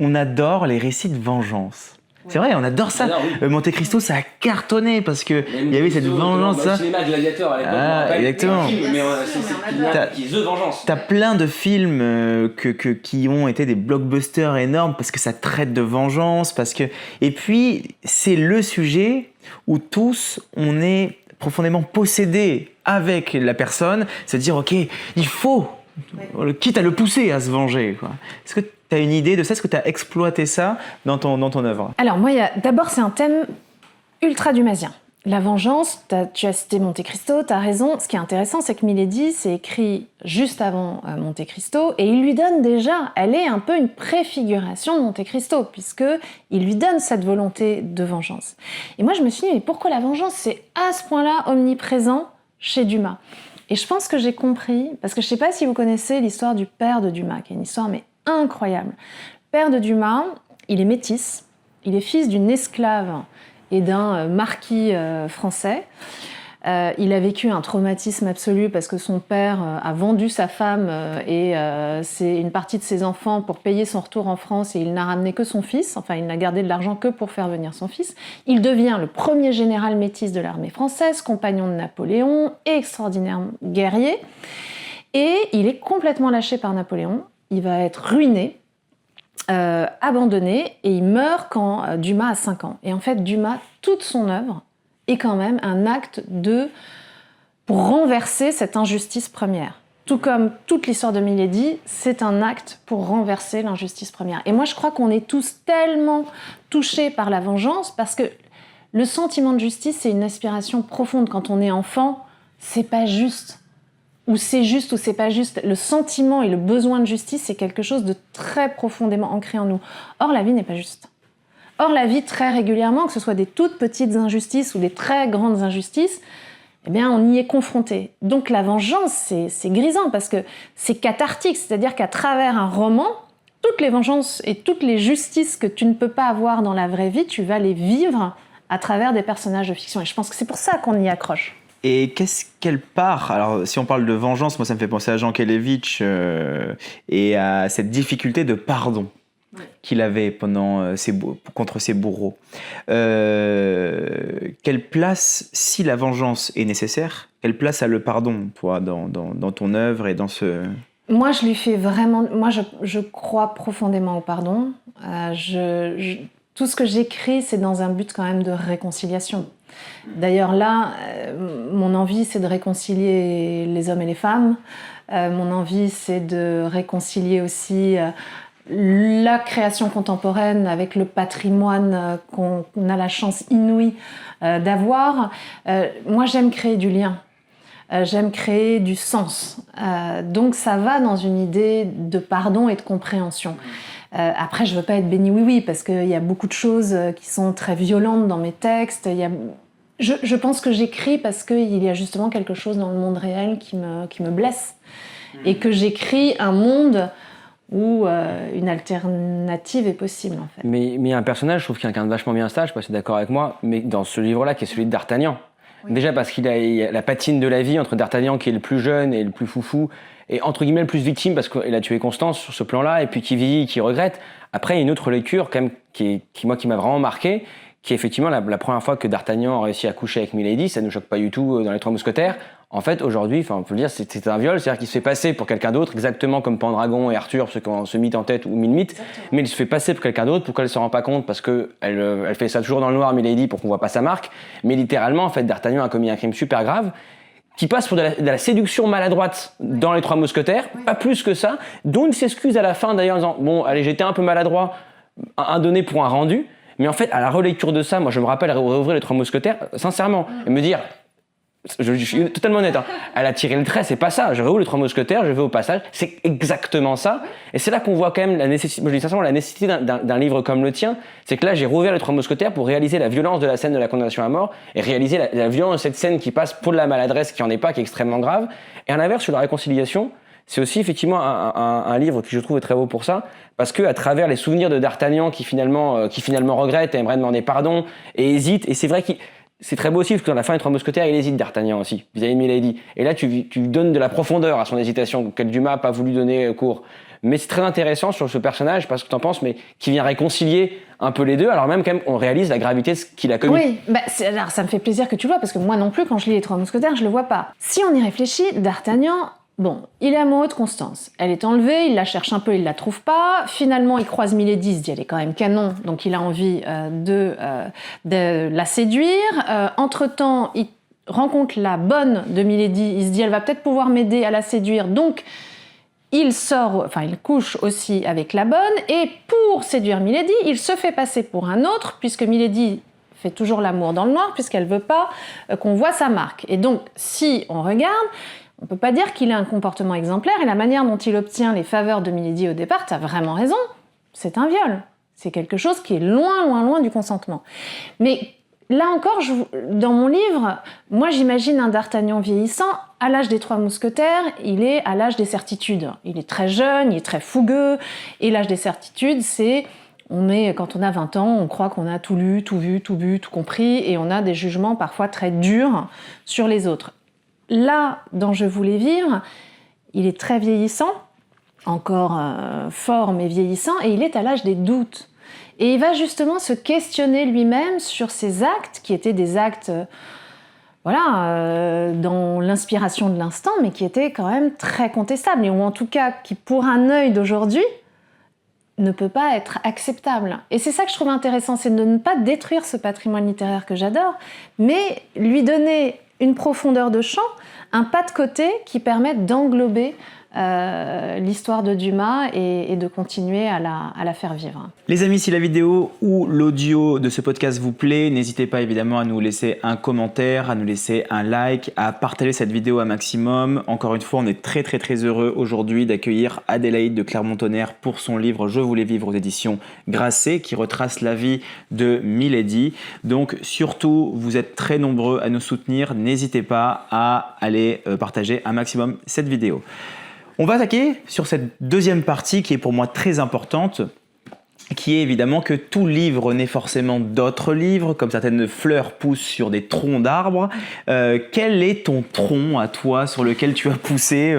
on adore les récits de vengeance. C'est vrai, on adore ça. Alors, oui. Monte Cristo, ça a cartonné parce que il y avait cette vengeance. Dans le cinéma Gladiator à l'époque. Ah, exactement. Qui est The Vengeance. T'as plein de films qui ont été des blockbusters énormes parce que ça traite de vengeance, et puis c'est le sujet où tous on est profondément possédés avec la personne, c'est de dire ok, il faut, quitte à le pousser à se venger, quoi. Est-ce que tu as une idée de ça? Est-ce que tu as exploité ça dans ton œuvre? Alors moi, d'abord c'est un thème ultra dumasien. La vengeance, tu as cité Monte Cristo, tu as raison. Ce qui est intéressant, c'est que Milady, c'est écrit juste avant Monte Cristo, et il lui donne déjà, elle est un peu une préfiguration de Monte Cristo, puisqu'il lui donne cette volonté de vengeance. Et moi, je me suis dit, mais pourquoi la vengeance, c'est à ce point-là omniprésent chez Dumas? Et je pense que j'ai compris, parce que je ne sais pas si vous connaissez l'histoire du père de Dumas, qui est une histoire mais incroyable. Le père de Dumas, il est métis, il est fils d'une esclave et d'un marquis français. Il a vécu un traumatisme absolu parce que son père a vendu sa femme et c'est une partie de ses enfants pour payer son retour en France, et il n'a ramené que son fils. Enfin, il n'a gardé de l'argent que pour faire venir son fils. Il devient le premier général métis de l'armée française, compagnon de Napoléon, extraordinaire guerrier. Et il est complètement lâché par Napoléon. Il va être ruiné. Abandonné, et il meurt quand Dumas a 5 ans. Et en fait, Dumas, toute son œuvre est quand même un acte pour renverser cette injustice première. Tout comme toute l'histoire de Milady, c'est un acte pour renverser l'injustice première. Et moi, je crois qu'on est tous tellement touchés par la vengeance, parce que le sentiment de justice, c'est une aspiration profonde. Quand on est enfant, c'est pas juste. Ou c'est juste ou c'est pas juste. Le sentiment et le besoin de justice, c'est quelque chose de très profondément ancré en nous. Or, la vie n'est pas juste. Or, la vie, très régulièrement, que ce soit des toutes petites injustices ou des très grandes injustices, eh bien, on y est confronté. Donc, la vengeance, c'est grisant parce que c'est cathartique. C'est-à-dire qu'à travers un roman, toutes les vengeances et toutes les justices que tu ne peux pas avoir dans la vraie vie, tu vas les vivre à travers des personnages de fiction. Et je pense que c'est pour ça qu'on y accroche. Et qu'est-ce qu'elle part? Alors, si on parle de vengeance, moi, ça me fait penser à Jean Kelevitch et à cette difficulté de pardon qu'il avait contre ses bourreaux. Quelle place, si la vengeance est nécessaire, quelle place a le pardon, toi, dans ton œuvre et dans ce... Moi, je lui fais vraiment... Moi, je crois profondément au pardon. Tout ce que j'écris, c'est dans un but quand même de réconciliation. D'ailleurs, là, mon envie, c'est de réconcilier les hommes et les femmes. Mon envie, c'est de réconcilier aussi la création contemporaine avec le patrimoine qu'on a la chance inouïe d'avoir. Moi, j'aime créer du lien. J'aime créer du sens. Donc, ça va dans une idée de pardon et de compréhension. Après, je ne veux pas être béni oui-oui, parce qu'il y a beaucoup de choses qui sont très violentes dans mes textes. Je pense que j'écris parce qu'il y a justement quelque chose dans le monde réel qui me blesse. Et que j'écris un monde où une alternative est possible, en fait. Mais il y a un personnage, je trouve, qui incarne vachement bien ça, je ne sais pas si tu es d'accord avec moi, mais dans ce livre-là, qui est celui de D'Artagnan. Oui. Déjà parce qu'il a la patine de la vie entre D'Artagnan, qui est le plus jeune et le plus foufou, et entre guillemets le plus victime parce qu'il a tué Constance sur ce plan-là, et puis qui vieillit, qui regrette. Après, il y a une autre lecture quand même qui m'a vraiment marqué, qui est effectivement la première fois que D'Artagnan a réussi à coucher avec Milady. Ça ne nous choque pas du tout dans Les Trois Mousquetaires. En fait, aujourd'hui, on peut le dire, c'est un viol, c'est-à-dire qu'il se fait passer pour quelqu'un d'autre, exactement comme Pendragon et Arthur, ceux qui ont ce mythe en tête, ou mille mythes, mais il se fait passer pour quelqu'un d'autre. Pourquoi elle ne se rend pas compte? Parce qu'elle fait ça toujours dans le noir, Milady, pour qu'on ne voit pas sa marque. Mais littéralement, en fait, D'Artagnan a commis un crime super grave, qui passe pour de la séduction maladroite dans Les Trois Mousquetaires, pas plus que ça, dont il s'excuse à la fin d'ailleurs en disant « Bon, allez, j'étais un peu maladroit, un donné pour un rendu », mais en fait, à la relecture de ça, moi je me rappelle réouvrir Les Trois Mousquetaires, sincèrement, et me dire, je suis totalement honnête, hein, elle a tiré le trait, c'est pas ça, je réouvre Les Trois Mousquetaires, je vais au passage, c'est exactement ça, et c'est là qu'on voit quand même la nécessité, moi je dis sincèrement, la nécessité d'un livre comme le tien, c'est que là j'ai rouvert Les Trois Mousquetaires pour réaliser la violence de la scène de la condamnation à mort, et réaliser la violence de cette scène qui passe pour de la maladresse qui en est pas, qui est extrêmement grave, et à l'inverse, sur la réconciliation, c'est aussi effectivement un livre qui je trouve est très beau pour ça, parce que à travers les souvenirs de D'Artagnan qui finalement regrette et aimerait demander pardon et hésite, et c'est vrai que c'est très beau aussi parce que dans la fin des Trois Mousquetaires il hésite D'Artagnan aussi vis-à-vis de Milady, et là tu donnes de la profondeur à son hésitation que Dumas n'a pas voulu donner cours. Mais c'est très intéressant sur ce personnage, parce que t'en penses, mais qui vient réconcilier un peu les deux, alors même quand même on réalise la gravité de ce qu'il a commis. Oui, alors ça me fait plaisir que tu le vois, parce que moi non plus, quand je lis Les Trois Mousquetaires, je le vois pas. Si on y réfléchit, D'Artagnan, bon, il est amoureux de Constance. Elle est enlevée, il la cherche un peu, il la trouve pas. Finalement, il croise Milady, il se dit elle est quand même canon, donc il a envie de la séduire. Entre-temps, il rencontre la bonne de Milady, il se dit elle va peut-être pouvoir m'aider à la séduire, donc il couche aussi avec la bonne, et pour séduire Milady, il se fait passer pour un autre, puisque Milady fait toujours l'amour dans le noir, puisqu'elle veut pas qu'on voit sa marque. Et donc, si on regarde, on peut pas dire qu'il a un comportement exemplaire, et la manière dont il obtient les faveurs de Milady au départ, t'as vraiment raison, c'est un viol. C'est quelque chose qui est loin, loin, loin du consentement. Mais là encore, dans mon livre, moi j'imagine un D'Artagnan vieillissant. À l'âge des Trois Mousquetaires, il est à l'âge des certitudes. Il est très jeune, il est très fougueux, et l'âge des certitudes, c'est... quand on a 20 ans, on croit qu'on a tout lu, tout vu, tout bu, tout compris, et on a des jugements parfois très durs sur les autres. Là, dans Je voulais vivre, il est très vieillissant, encore fort mais vieillissant, et il est à l'âge des doutes. Et il va justement se questionner lui-même sur ses actes, qui étaient des actes, dans l'inspiration de l'instant, mais qui étaient quand même très contestables, ou en tout cas qui, pour un œil d'aujourd'hui, ne peut pas être acceptable. Et c'est ça que je trouve intéressant, c'est de ne pas détruire ce patrimoine littéraire que j'adore, mais lui donner une profondeur de champ, un pas de côté qui permette d'englober l'histoire de Dumas et de continuer à la faire vivre. Les amis, si la vidéo ou l'audio de ce podcast vous plaît, n'hésitez pas évidemment à nous laisser un commentaire, à nous laisser un like, à partager cette vidéo un maximum. Encore une fois, on est très très très heureux aujourd'hui d'accueillir Adélaïde de Clermont-Tonnerre pour son livre Je voulais vivre aux éditions Grasset, qui retrace la vie de Milady. Donc surtout, vous êtes très nombreux à nous soutenir, n'hésitez pas à aller partager un maximum cette vidéo. On va attaquer sur cette deuxième partie qui est pour moi très importante, qui est évidemment que tout livre naît forcément d'autres livres, comme certaines fleurs poussent sur des troncs d'arbres. Quel est ton tronc à toi sur lequel tu as poussé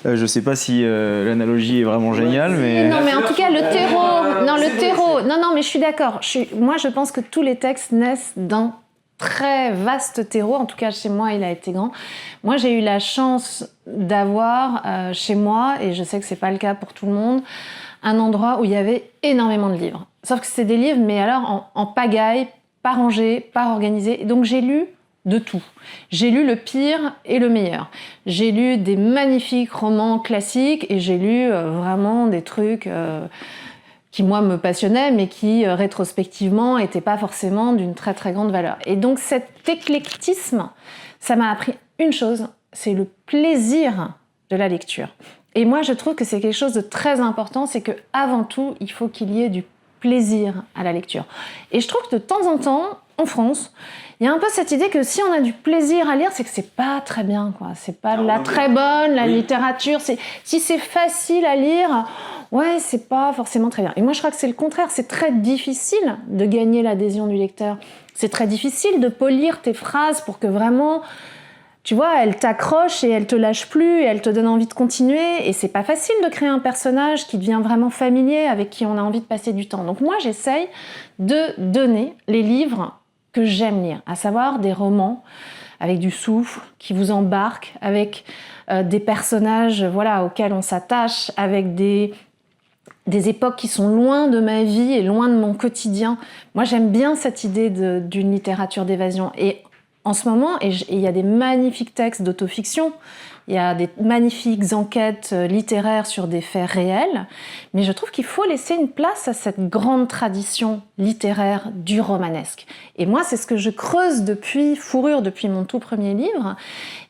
je ne sais pas si l'analogie est vraiment géniale, mais... Non, mais en tout cas, le terreau... Non, mais je suis d'accord. Moi, je pense que tous les textes naissent d'un très vaste terreau, en tout cas chez moi il a été grand. Moi j'ai eu la chance d'avoir chez moi, et je sais que c'est pas le cas pour tout le monde, un endroit où il y avait énormément de livres. Sauf que c'est des livres, mais alors en pagaille, pas rangés, pas organisés. Donc j'ai lu de tout. J'ai lu le pire et le meilleur. J'ai lu des magnifiques romans classiques, et j'ai lu vraiment des trucs... qui moi me passionnaient, mais qui rétrospectivement n'étaient pas forcément d'une très très grande valeur. Et donc cet éclectisme, ça m'a appris une chose, c'est le plaisir de la lecture. Et moi je trouve que c'est quelque chose de très important, c'est que avant tout, il faut qu'il y ait du plaisir à la lecture. Et je trouve que de temps en temps, en France, il y a un peu cette idée que si on a du plaisir à lire, c'est que c'est pas très bien, quoi. C'est pas la très bonne, la littérature. Si c'est facile à lire, ouais, c'est pas forcément très bien. Et moi, je crois que c'est le contraire. C'est très difficile de gagner l'adhésion du lecteur. C'est très difficile de polir tes phrases pour que vraiment, tu vois, elles t'accrochent et elles te lâchent plus et elles te donnent envie de continuer. Et c'est pas facile de créer un personnage qui devient vraiment familier, avec qui on a envie de passer du temps. Donc moi, j'essaye de donner les livres que j'aime lire, à savoir des romans avec du souffle, qui vous embarquent, avec des personnages auxquels on s'attache, avec des époques qui sont loin de ma vie et loin de mon quotidien. Moi, j'aime bien cette idée d'une littérature d'évasion. Et en ce moment, il y a des magnifiques textes d'autofiction, il y a des magnifiques enquêtes littéraires sur des faits réels, mais je trouve qu'il faut laisser une place à cette grande tradition littéraire du romanesque. Et moi, c'est ce que je creuse depuis Fourrure, depuis mon tout premier livre.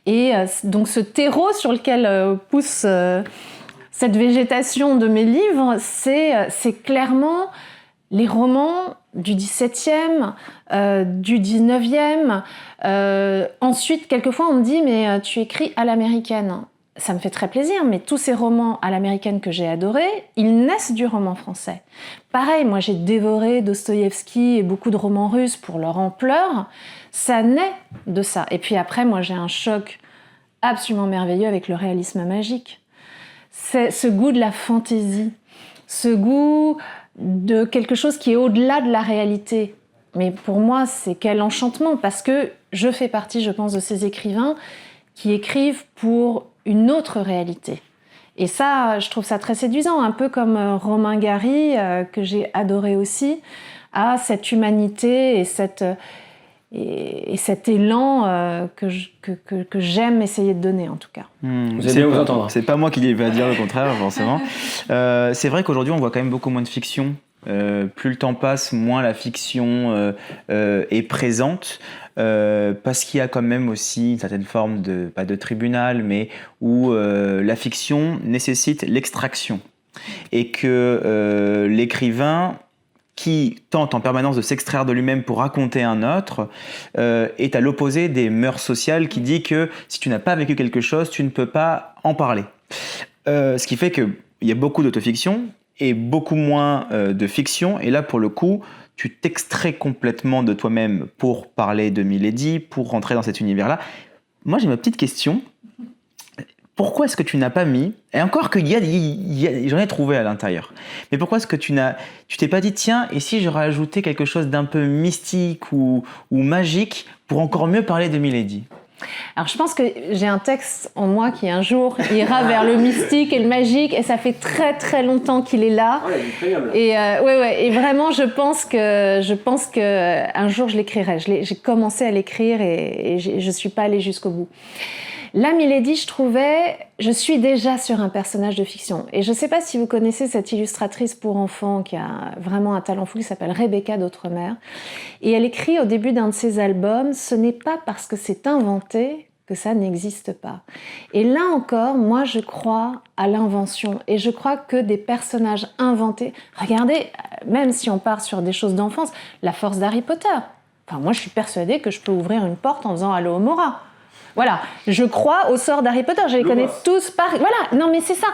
Et donc ce terreau sur lequel pousse cette végétation de mes livres, c'est clairement les romans du XVIIe, du XIXe. Ensuite, quelquefois, on me dit « mais tu écris à l'américaine ». Ça me fait très plaisir, mais tous ces romans à l'américaine que j'ai adorés, ils naissent du roman français. Pareil, moi j'ai dévoré Dostoïevski et beaucoup de romans russes pour leur ampleur. Ça naît de ça. Et puis après, moi j'ai un choc absolument merveilleux avec le réalisme magique. c'est ce goût de la fantaisie, ce goût de quelque chose qui est au-delà de la réalité. Mais pour moi, c'est quel enchantement, parce que je fais partie, je pense, de ces écrivains qui écrivent pour une autre réalité. Et ça, je trouve ça très séduisant, un peu comme Romain Gary, que j'ai adoré aussi, a cette humanité et cet élan que j'aime essayer de donner, en tout cas. Vous allez bien vous entendre. C'est pas moi qui vais dire le contraire, forcément. C'est vrai qu'aujourd'hui, on voit quand même beaucoup moins de fiction. Plus le temps passe, moins la fiction est présente. Parce qu'il y a quand même aussi une certaine forme pas de tribunal, mais où la fiction nécessite l'extraction. Et que l'écrivain, qui tente en permanence de s'extraire de lui-même pour raconter un autre, est à l'opposé des mœurs sociales qui dit que si tu n'as pas vécu quelque chose, tu ne peux pas en parler. Ce qui fait qu'il y a beaucoup d'autofiction et beaucoup moins de fiction. Et là, pour le coup, tu t'extrais complètement de toi-même pour parler de Milady, pour rentrer dans cet univers-là. Moi, j'ai ma petite question. Pourquoi est-ce que tu n'as pas mis, et encore que j'en ai trouvé à l'intérieur, mais pourquoi est-ce que tu t'es pas dit, tiens, et si je rajoutais quelque chose d'un peu mystique ou magique pour encore mieux parler de Milady ? Alors je pense que j'ai un texte en moi qui un jour ira vers le mystique et le magique, et ça fait très très longtemps qu'il est là. Et vraiment je pense que un jour je l'écrirai. J'ai commencé à l'écrire et je suis pas allée jusqu'au bout. Là, Milady, je suis déjà sur un personnage de fiction. Et je ne sais pas si vous connaissez cette illustratrice pour enfants qui a vraiment un talent fou, qui s'appelle Rebecca d'Outremer. Et elle écrit au début d'un de ses albums « Ce n'est pas parce que c'est inventé que ça n'existe pas ». Et là encore, moi, je crois à l'invention. Et je crois que des personnages inventés... Regardez, même si on part sur des choses d'enfance, la force d'Harry Potter. Enfin, moi, je suis persuadée que je peux ouvrir une porte en faisant « Allô, Mora ». Voilà, je crois au sort d'Harry Potter, je les connais tous par... Voilà, non mais c'est ça.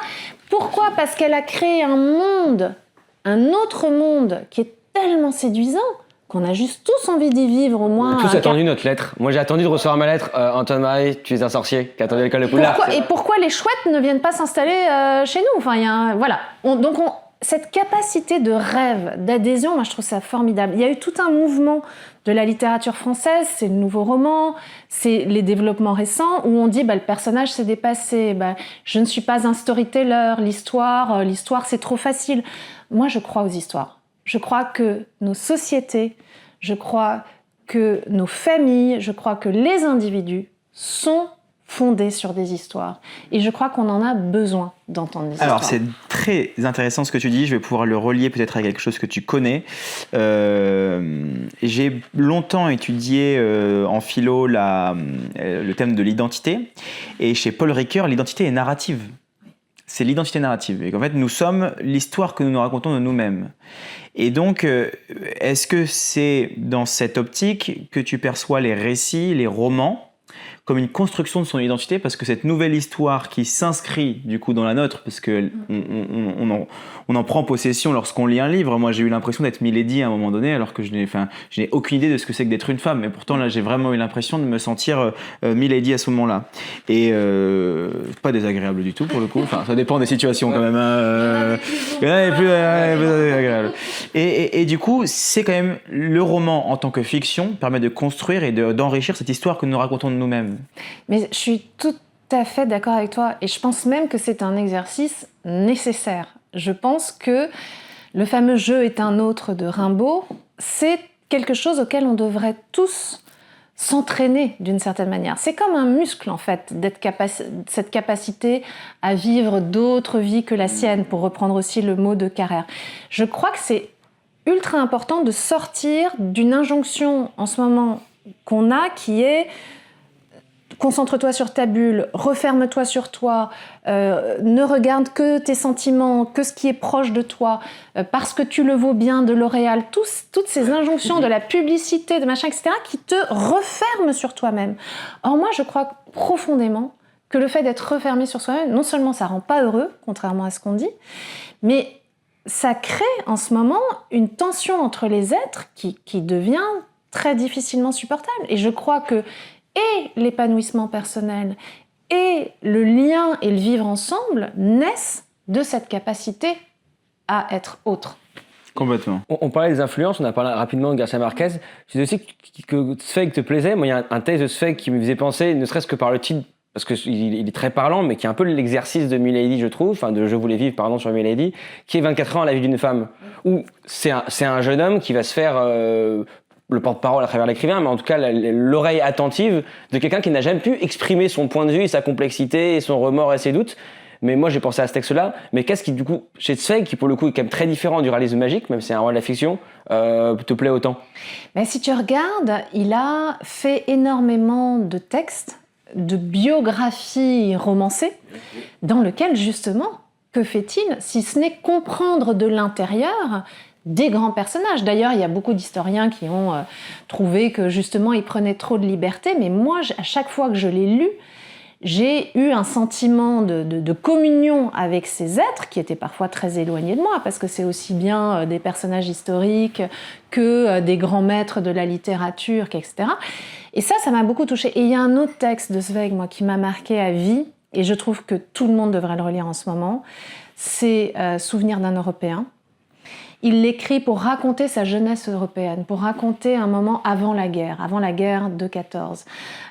Pourquoi ? Parce qu'elle a créé un autre monde qui est tellement séduisant qu'on a juste tous envie d'y vivre au moins... On a tous attendu notre lettre. Moi j'ai attendu de recevoir ma lettre. Antoine Marie, tu es un sorcier qui a attendu l'école de Poudlard. Pourquoi les chouettes ne viennent pas s'installer chez nous ? Enfin, voilà. Cette capacité de rêve, d'adhésion, moi je trouve ça formidable. Il y a eu tout un mouvement de la littérature française, c'est le nouveau roman, c'est les développements récents où on dit le personnage s'est dépassé, je ne suis pas un storyteller, l'histoire c'est trop facile. Moi je crois aux histoires. Je crois que nos sociétés, je crois que nos familles, je crois que les individus sont fondés sur des histoires. Et je crois qu'on en a besoin d'entendre des histoires. Alors, c'est très intéressant ce que tu dis. Je vais pouvoir le relier peut-être à quelque chose que tu connais. J'ai longtemps étudié en philo le thème de l'identité. Et chez Paul Ricoeur, l'identité est narrative. C'est l'identité narrative. Et qu'en fait, nous sommes l'histoire que nous nous racontons de nous-mêmes. Et donc, est-ce que c'est dans cette optique que tu perçois les récits, les romans, comme une construction de son identité, parce que cette nouvelle histoire qui s'inscrit du coup dans la nôtre, parce que on en prend possession lorsqu'on lit un livre. Moi, j'ai eu l'impression d'être Milady à un moment donné, alors que je n'ai aucune idée de ce que c'est que d'être une femme. Mais pourtant, là, j'ai vraiment eu l'impression de me sentir Milady à ce moment-là. Et pas désagréable du tout, pour le coup. Enfin, ça dépend des situations quand même. Plus désagréable. Et du coup, c'est quand même le roman en tant que fiction permet de construire et d'enrichir cette histoire que nous racontons de nous-mêmes. Mais je suis tout à fait d'accord avec toi, et je pense même que c'est un exercice nécessaire. Je pense que le fameux « jeu est un autre » de Rimbaud, c'est quelque chose auquel on devrait tous s'entraîner d'une certaine manière. C'est comme un muscle en fait, cette capacité à vivre d'autres vies que la sienne, pour reprendre aussi le mot de Carrère. Je crois que c'est ultra important de sortir d'une injonction en ce moment qu'on a, qui est concentre-toi sur ta bulle, referme-toi sur toi, ne regarde que tes sentiments, que ce qui est proche de toi, parce que tu le vaux bien de L'Oréal, toutes ces injonctions de la publicité, de machin, etc., qui te referment sur toi-même. Or moi, je crois profondément que le fait d'être refermé sur soi-même, non seulement ça rend pas heureux, contrairement à ce qu'on dit, mais ça crée en ce moment une tension entre les êtres qui devient très difficilement supportable. Et je crois que et l'épanouissement personnel, et et le lien et le vivre ensemble naissent de cette capacité à être autre. Complètement. On parlait des influences, on a parlé rapidement de Garcia Marquez. Tu sais aussi que Zweig te plaisait. Moi, il y a un texte de Zweig qui me faisait penser, ne serait-ce que par le titre, parce qu'il est très parlant, mais qui est un peu l'exercice de Milady, je trouve, enfin de Je voulais vivre, pardon, sur Milady, qui est 24 ans à la vie d'une femme. Où c'est un jeune homme qui va se faire le porte-parole à travers l'écrivain, mais en tout cas l'oreille attentive de quelqu'un qui n'a jamais pu exprimer son point de vue, sa complexité, et son remords et ses doutes. Mais moi, j'ai pensé à ce texte-là. Mais qu'est-ce qui, du coup, chez Zweig, qui pour le coup est quand même très différent du réalisme magique, même si c'est un roi de la fiction, te plaît autant? Mais si tu regardes, il a fait énormément de textes, de biographies romancées, dans lesquelles, justement, que fait-il si ce n'est comprendre de l'intérieur des grands personnages? D'ailleurs, il y a beaucoup d'historiens qui ont trouvé que, justement, il prenait trop de liberté. Mais moi, à chaque fois que je l'ai lu, j'ai eu un sentiment de communion avec ces êtres qui étaient parfois très éloignés de moi, parce que c'est aussi bien des personnages historiques que des grands maîtres de la littérature, etc. Et ça m'a beaucoup touchée. Et il y a un autre texte de Zweig, moi, qui m'a marqué à vie, et je trouve que tout le monde devrait le relire en ce moment, c'est Souvenir d'un Européen. Il l'écrit pour raconter sa jeunesse européenne, pour raconter un moment avant la guerre de 14.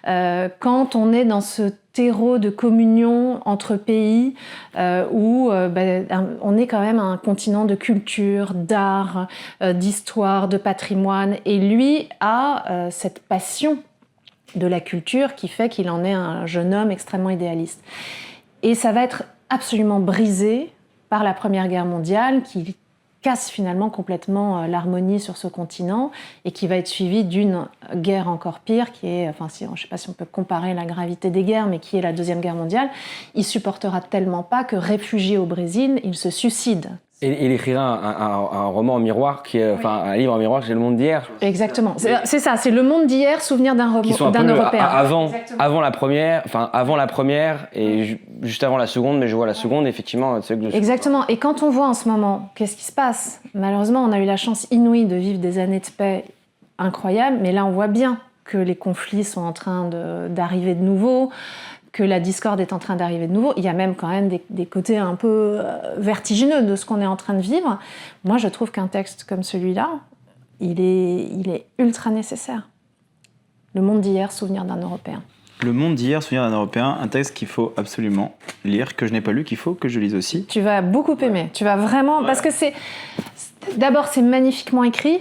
Quand on est dans ce terreau de communion entre pays où on est quand même un continent de culture, d'art, d'histoire, de patrimoine. Et lui a cette passion de la culture qui fait qu'il en est un jeune homme extrêmement idéaliste. Et ça va être absolument brisé par la Première Guerre mondiale qui casse finalement complètement l'harmonie sur ce continent et qui va être suivie d'une guerre encore pire qui est, je ne sais pas si on peut comparer la gravité des guerres, mais qui est la Deuxième Guerre mondiale. Il supportera tellement pas que, réfugié au Brésil, il se suicide. Et il écrira un roman en miroir, un livre en miroir, c'est Le Monde d'hier. Exactement, c'est ça, c'est Le Monde d'hier, Souvenir d'un Européen. Avant la première et juste avant la seconde, mais je vois la seconde, effectivement. Exactement, et quand on voit en ce moment, qu'est-ce qui se passe? Malheureusement, on a eu la chance inouïe de vivre des années de paix incroyables, mais là on voit bien que les conflits sont en train d'arriver de nouveau, que la discorde est en train d'arriver de nouveau. Il y a même quand même des côtés un peu vertigineux de ce qu'on est en train de vivre. Moi, je trouve qu'un texte comme celui-là, il est ultra nécessaire. Le Monde d'hier, Souvenir d'un Européen. Le Monde d'hier, Souvenir d'un Européen, un texte qu'il faut absolument lire, que je n'ai pas lu, qu'il faut que je lise aussi. Tu vas beaucoup aimer. Tu vas vraiment... Parce que d'abord, c'est magnifiquement écrit.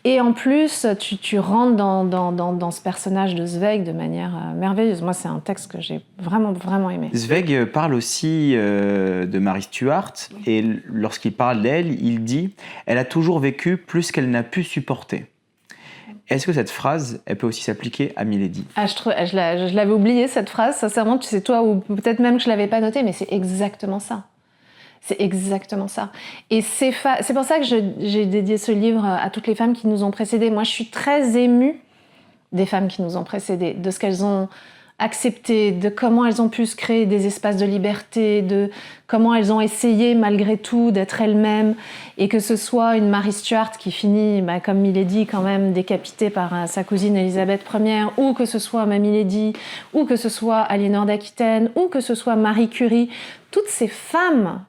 Et en plus, tu rentres dans ce personnage de Zweig de manière merveilleuse. Moi, c'est un texte que j'ai vraiment, vraiment aimé. Zweig parle aussi de Mary Stuart, et lorsqu'il parle d'elle, il dit « Elle a toujours vécu plus qu'elle n'a pu supporter ». Est-ce que cette phrase, elle peut aussi s'appliquer à Milady? Je l'avais oublié, cette phrase, sincèrement, tu sais, toi, ou peut-être même que je ne l'avais pas notée, mais c'est exactement ça. C'est exactement ça. Et c'est pour ça que j'ai dédié ce livre à toutes les femmes qui nous ont précédées. Moi, je suis très émue des femmes qui nous ont précédées, de ce qu'elles ont accepté, de comment elles ont pu se créer des espaces de liberté, de comment elles ont essayé, malgré tout, d'être elles-mêmes. Et que ce soit une Mary Stuart qui finit, comme Milady, quand même décapitée par sa cousine Élisabeth Ier, ou que ce soit ma Milady, ou que ce soit Aliénor d'Aquitaine, ou que ce soit Marie Curie. Toutes ces femmes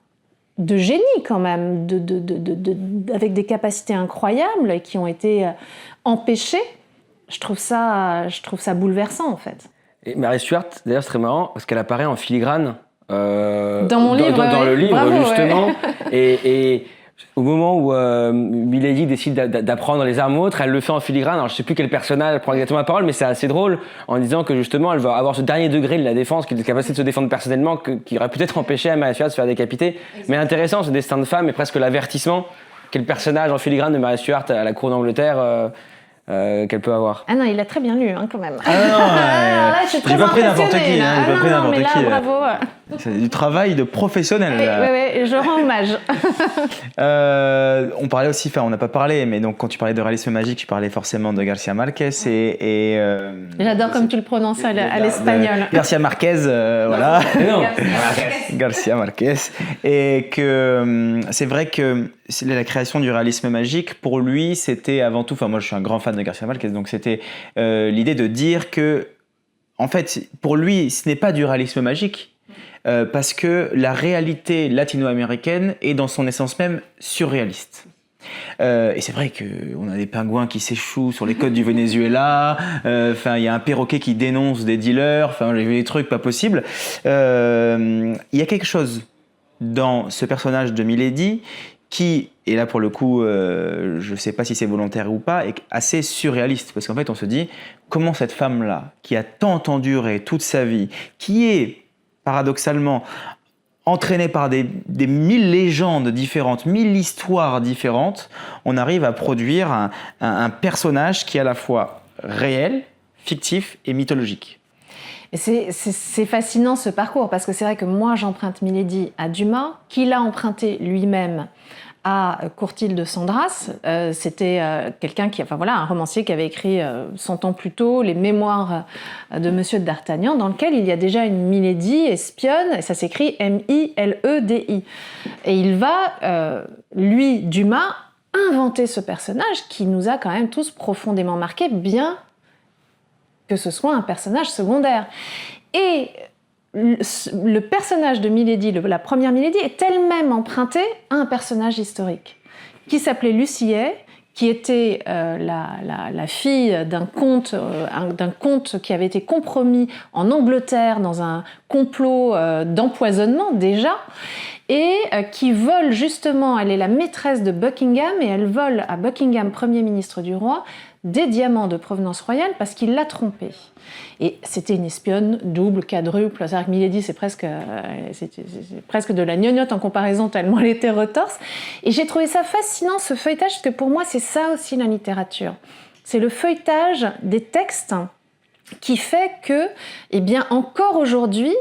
de génie quand même, avec des capacités incroyables et qui ont été empêchées, je trouve ça bouleversant en fait. Et Mary Stuart, d'ailleurs, c'est très marrant parce qu'elle apparaît en filigrane dans mon livre, dans le livre, bravo, justement. Ouais. Et au moment où Milady décide d'apprendre les armes autres, elle le fait en filigrane. Alors, je ne sais plus quel personnage prend exactement la parole, mais c'est assez drôle en disant que justement, elle va avoir ce dernier degré de la défense, qui est capacité de se défendre personnellement, qui aurait peut-être empêché à Mary Stuart de se faire décapiter. Exactement. Mais intéressant, ce destin de femme et presque l'avertissement qu'est le personnage en filigrane de Mary Stuart à la cour d'Angleterre. Qu'elle peut avoir. Ah non, il a très bien lu, quand même. Ah non, là, j'ai pas pris n'importe qui. J'ai pas pris n'importe qui. Bravo. C'est du travail de professionnel. Oui, je rends hommage. On parlait aussi, on n'a pas parlé, mais donc quand tu parlais de réalisme magique, tu parlais forcément de Garcia Marquez et j'adore comme tu le prononces à l'espagnol. Garcia Marquez, voilà. Garcia Marquez. Et que c'est vrai que la création du réalisme magique, pour lui, c'était avant tout, moi je suis un grand fan de Garcia Marquez, donc c'était l'idée de dire que en fait, pour lui, ce n'est pas du réalisme magique, parce que la réalité latino-américaine est dans son essence même surréaliste. Et c'est vrai qu'on a des pingouins qui s'échouent sur les côtes du Venezuela, il y a un perroquet qui dénonce des dealers, il y a des trucs pas possibles. Il y a quelque chose dans ce personnage de Milady qui, et là pour le coup, je ne sais pas si c'est volontaire ou pas, est assez surréaliste. Parce qu'en fait, on se dit, comment cette femme-là, qui a tant enduré toute sa vie, qui est paradoxalement entraînée par des 1000 légendes différentes, 1000 histoires différentes, on arrive à produire un personnage qui est à la fois réel, fictif et mythologique. Et c'est fascinant ce parcours, parce que c'est vrai que moi j'emprunte Milady à Dumas, qu'il a emprunté lui-même à Courtille de Sandras. C'était quelqu'un un romancier qui avait écrit 100 ans plus tôt les mémoires de Monsieur d'Artagnan, dans lequel il y a déjà une Milady espionne, et ça s'écrit M-I-L-E-D-I. Et il va, lui, Dumas, inventer ce personnage qui nous a quand même tous profondément marqués, bien que ce soit un personnage secondaire. Et le personnage de Milady, la première Milady, est elle-même empruntée à un personnage historique qui s'appelait Lucillet, qui était la fille d'un comte qui avait été compromis en Angleterre dans un complot d'empoisonnement déjà, et qui vole justement, elle est la maîtresse de Buckingham, et elle vole à Buckingham, Premier ministre du roi, des diamants de provenance royale parce qu'il l'a trompée. Et c'était une espionne double, quadruple. C'est-à-dire que Milady, c'est presque de la gnognotte en comparaison, tellement elle était retorse. Et j'ai trouvé ça fascinant, ce feuilletage, parce que pour moi, c'est ça aussi la littérature. C'est le feuilletage des textes qui fait que, encore aujourd'hui,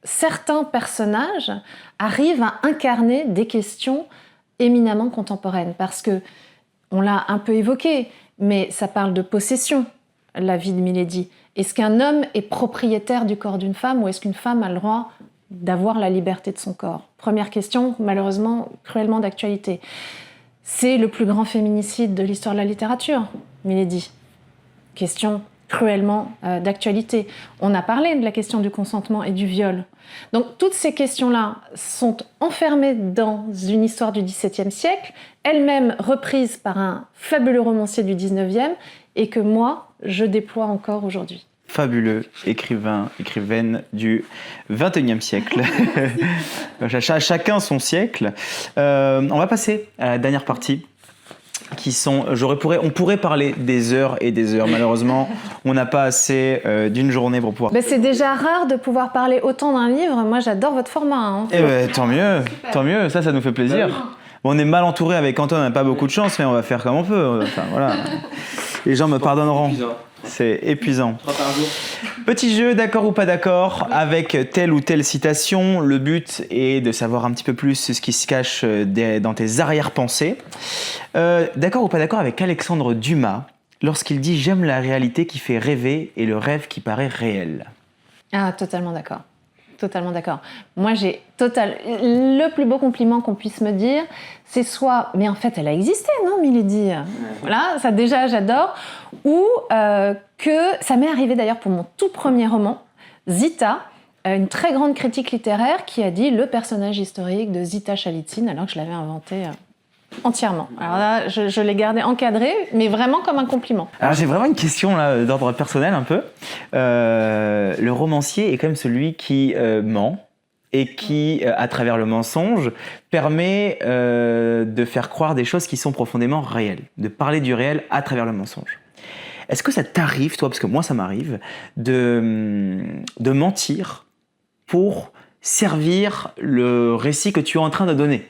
certains personnages arrivent à incarner des questions éminemment contemporaines. Parce que, on l'a un peu évoqué, mais ça parle de possession, la vie de Milady. Est-ce qu'un homme est propriétaire du corps d'une femme, ou est-ce qu'une femme a le droit d'avoir la liberté de son corps? Première question, malheureusement, cruellement d'actualité. C'est le plus grand féminicide de l'histoire de la littérature, Milady. Question cruellement d'actualité. On a parlé de la question du consentement et du viol. Donc toutes ces questions-là sont enfermées dans une histoire du XVIIe siècle, elle-même reprise par un fabuleux romancier du XIXe, et que moi, je déploie encore aujourd'hui. Fabuleux écrivaine du XXIe siècle. Chacun son siècle. On va passer à la dernière partie, qui sont, on pourrait parler des heures et des heures. Malheureusement, on n'a pas assez d'une journée pour pouvoir... C'est déjà rare de pouvoir parler autant d'un livre. Moi, j'adore votre format. Tant mieux, ça nous fait plaisir. On est mal entouré avec Antoine, on n'a pas beaucoup de chance, mais on va faire comme on peut. Voilà. Les gens me pardonneront. C'est épuisant. 3 par jour. Petit jeu, d'accord ou pas d'accord, avec telle ou telle citation. Le but est de savoir un petit peu plus ce qui se cache dans tes arrière-pensées. D'accord ou pas d'accord avec Alexandre Dumas, lorsqu'il dit « J'aime la réalité qui fait rêver et le rêve qui paraît réel ». Ah, totalement d'accord. Totalement d'accord. Moi, le plus beau compliment qu'on puisse me dire, c'est soit « Mais en fait, elle a existé, non, Milady ?» Voilà, ça déjà, j'adore. Ou que ça m'est arrivé d'ailleurs pour mon tout premier roman, Zita, une très grande critique littéraire qui a dit le personnage historique de Zita Chalitzine, alors que je l'avais inventé entièrement. Alors là, je l'ai gardé encadré, mais vraiment comme un compliment. Alors j'ai vraiment une question là, d'ordre personnel un peu. Le romancier est quand même celui qui ment et qui, à travers le mensonge, permet de faire croire des choses qui sont profondément réelles, de parler du réel à travers le mensonge. Est-ce que ça t'arrive, toi, parce que moi ça m'arrive, de mentir pour servir le récit que tu es en train de donner,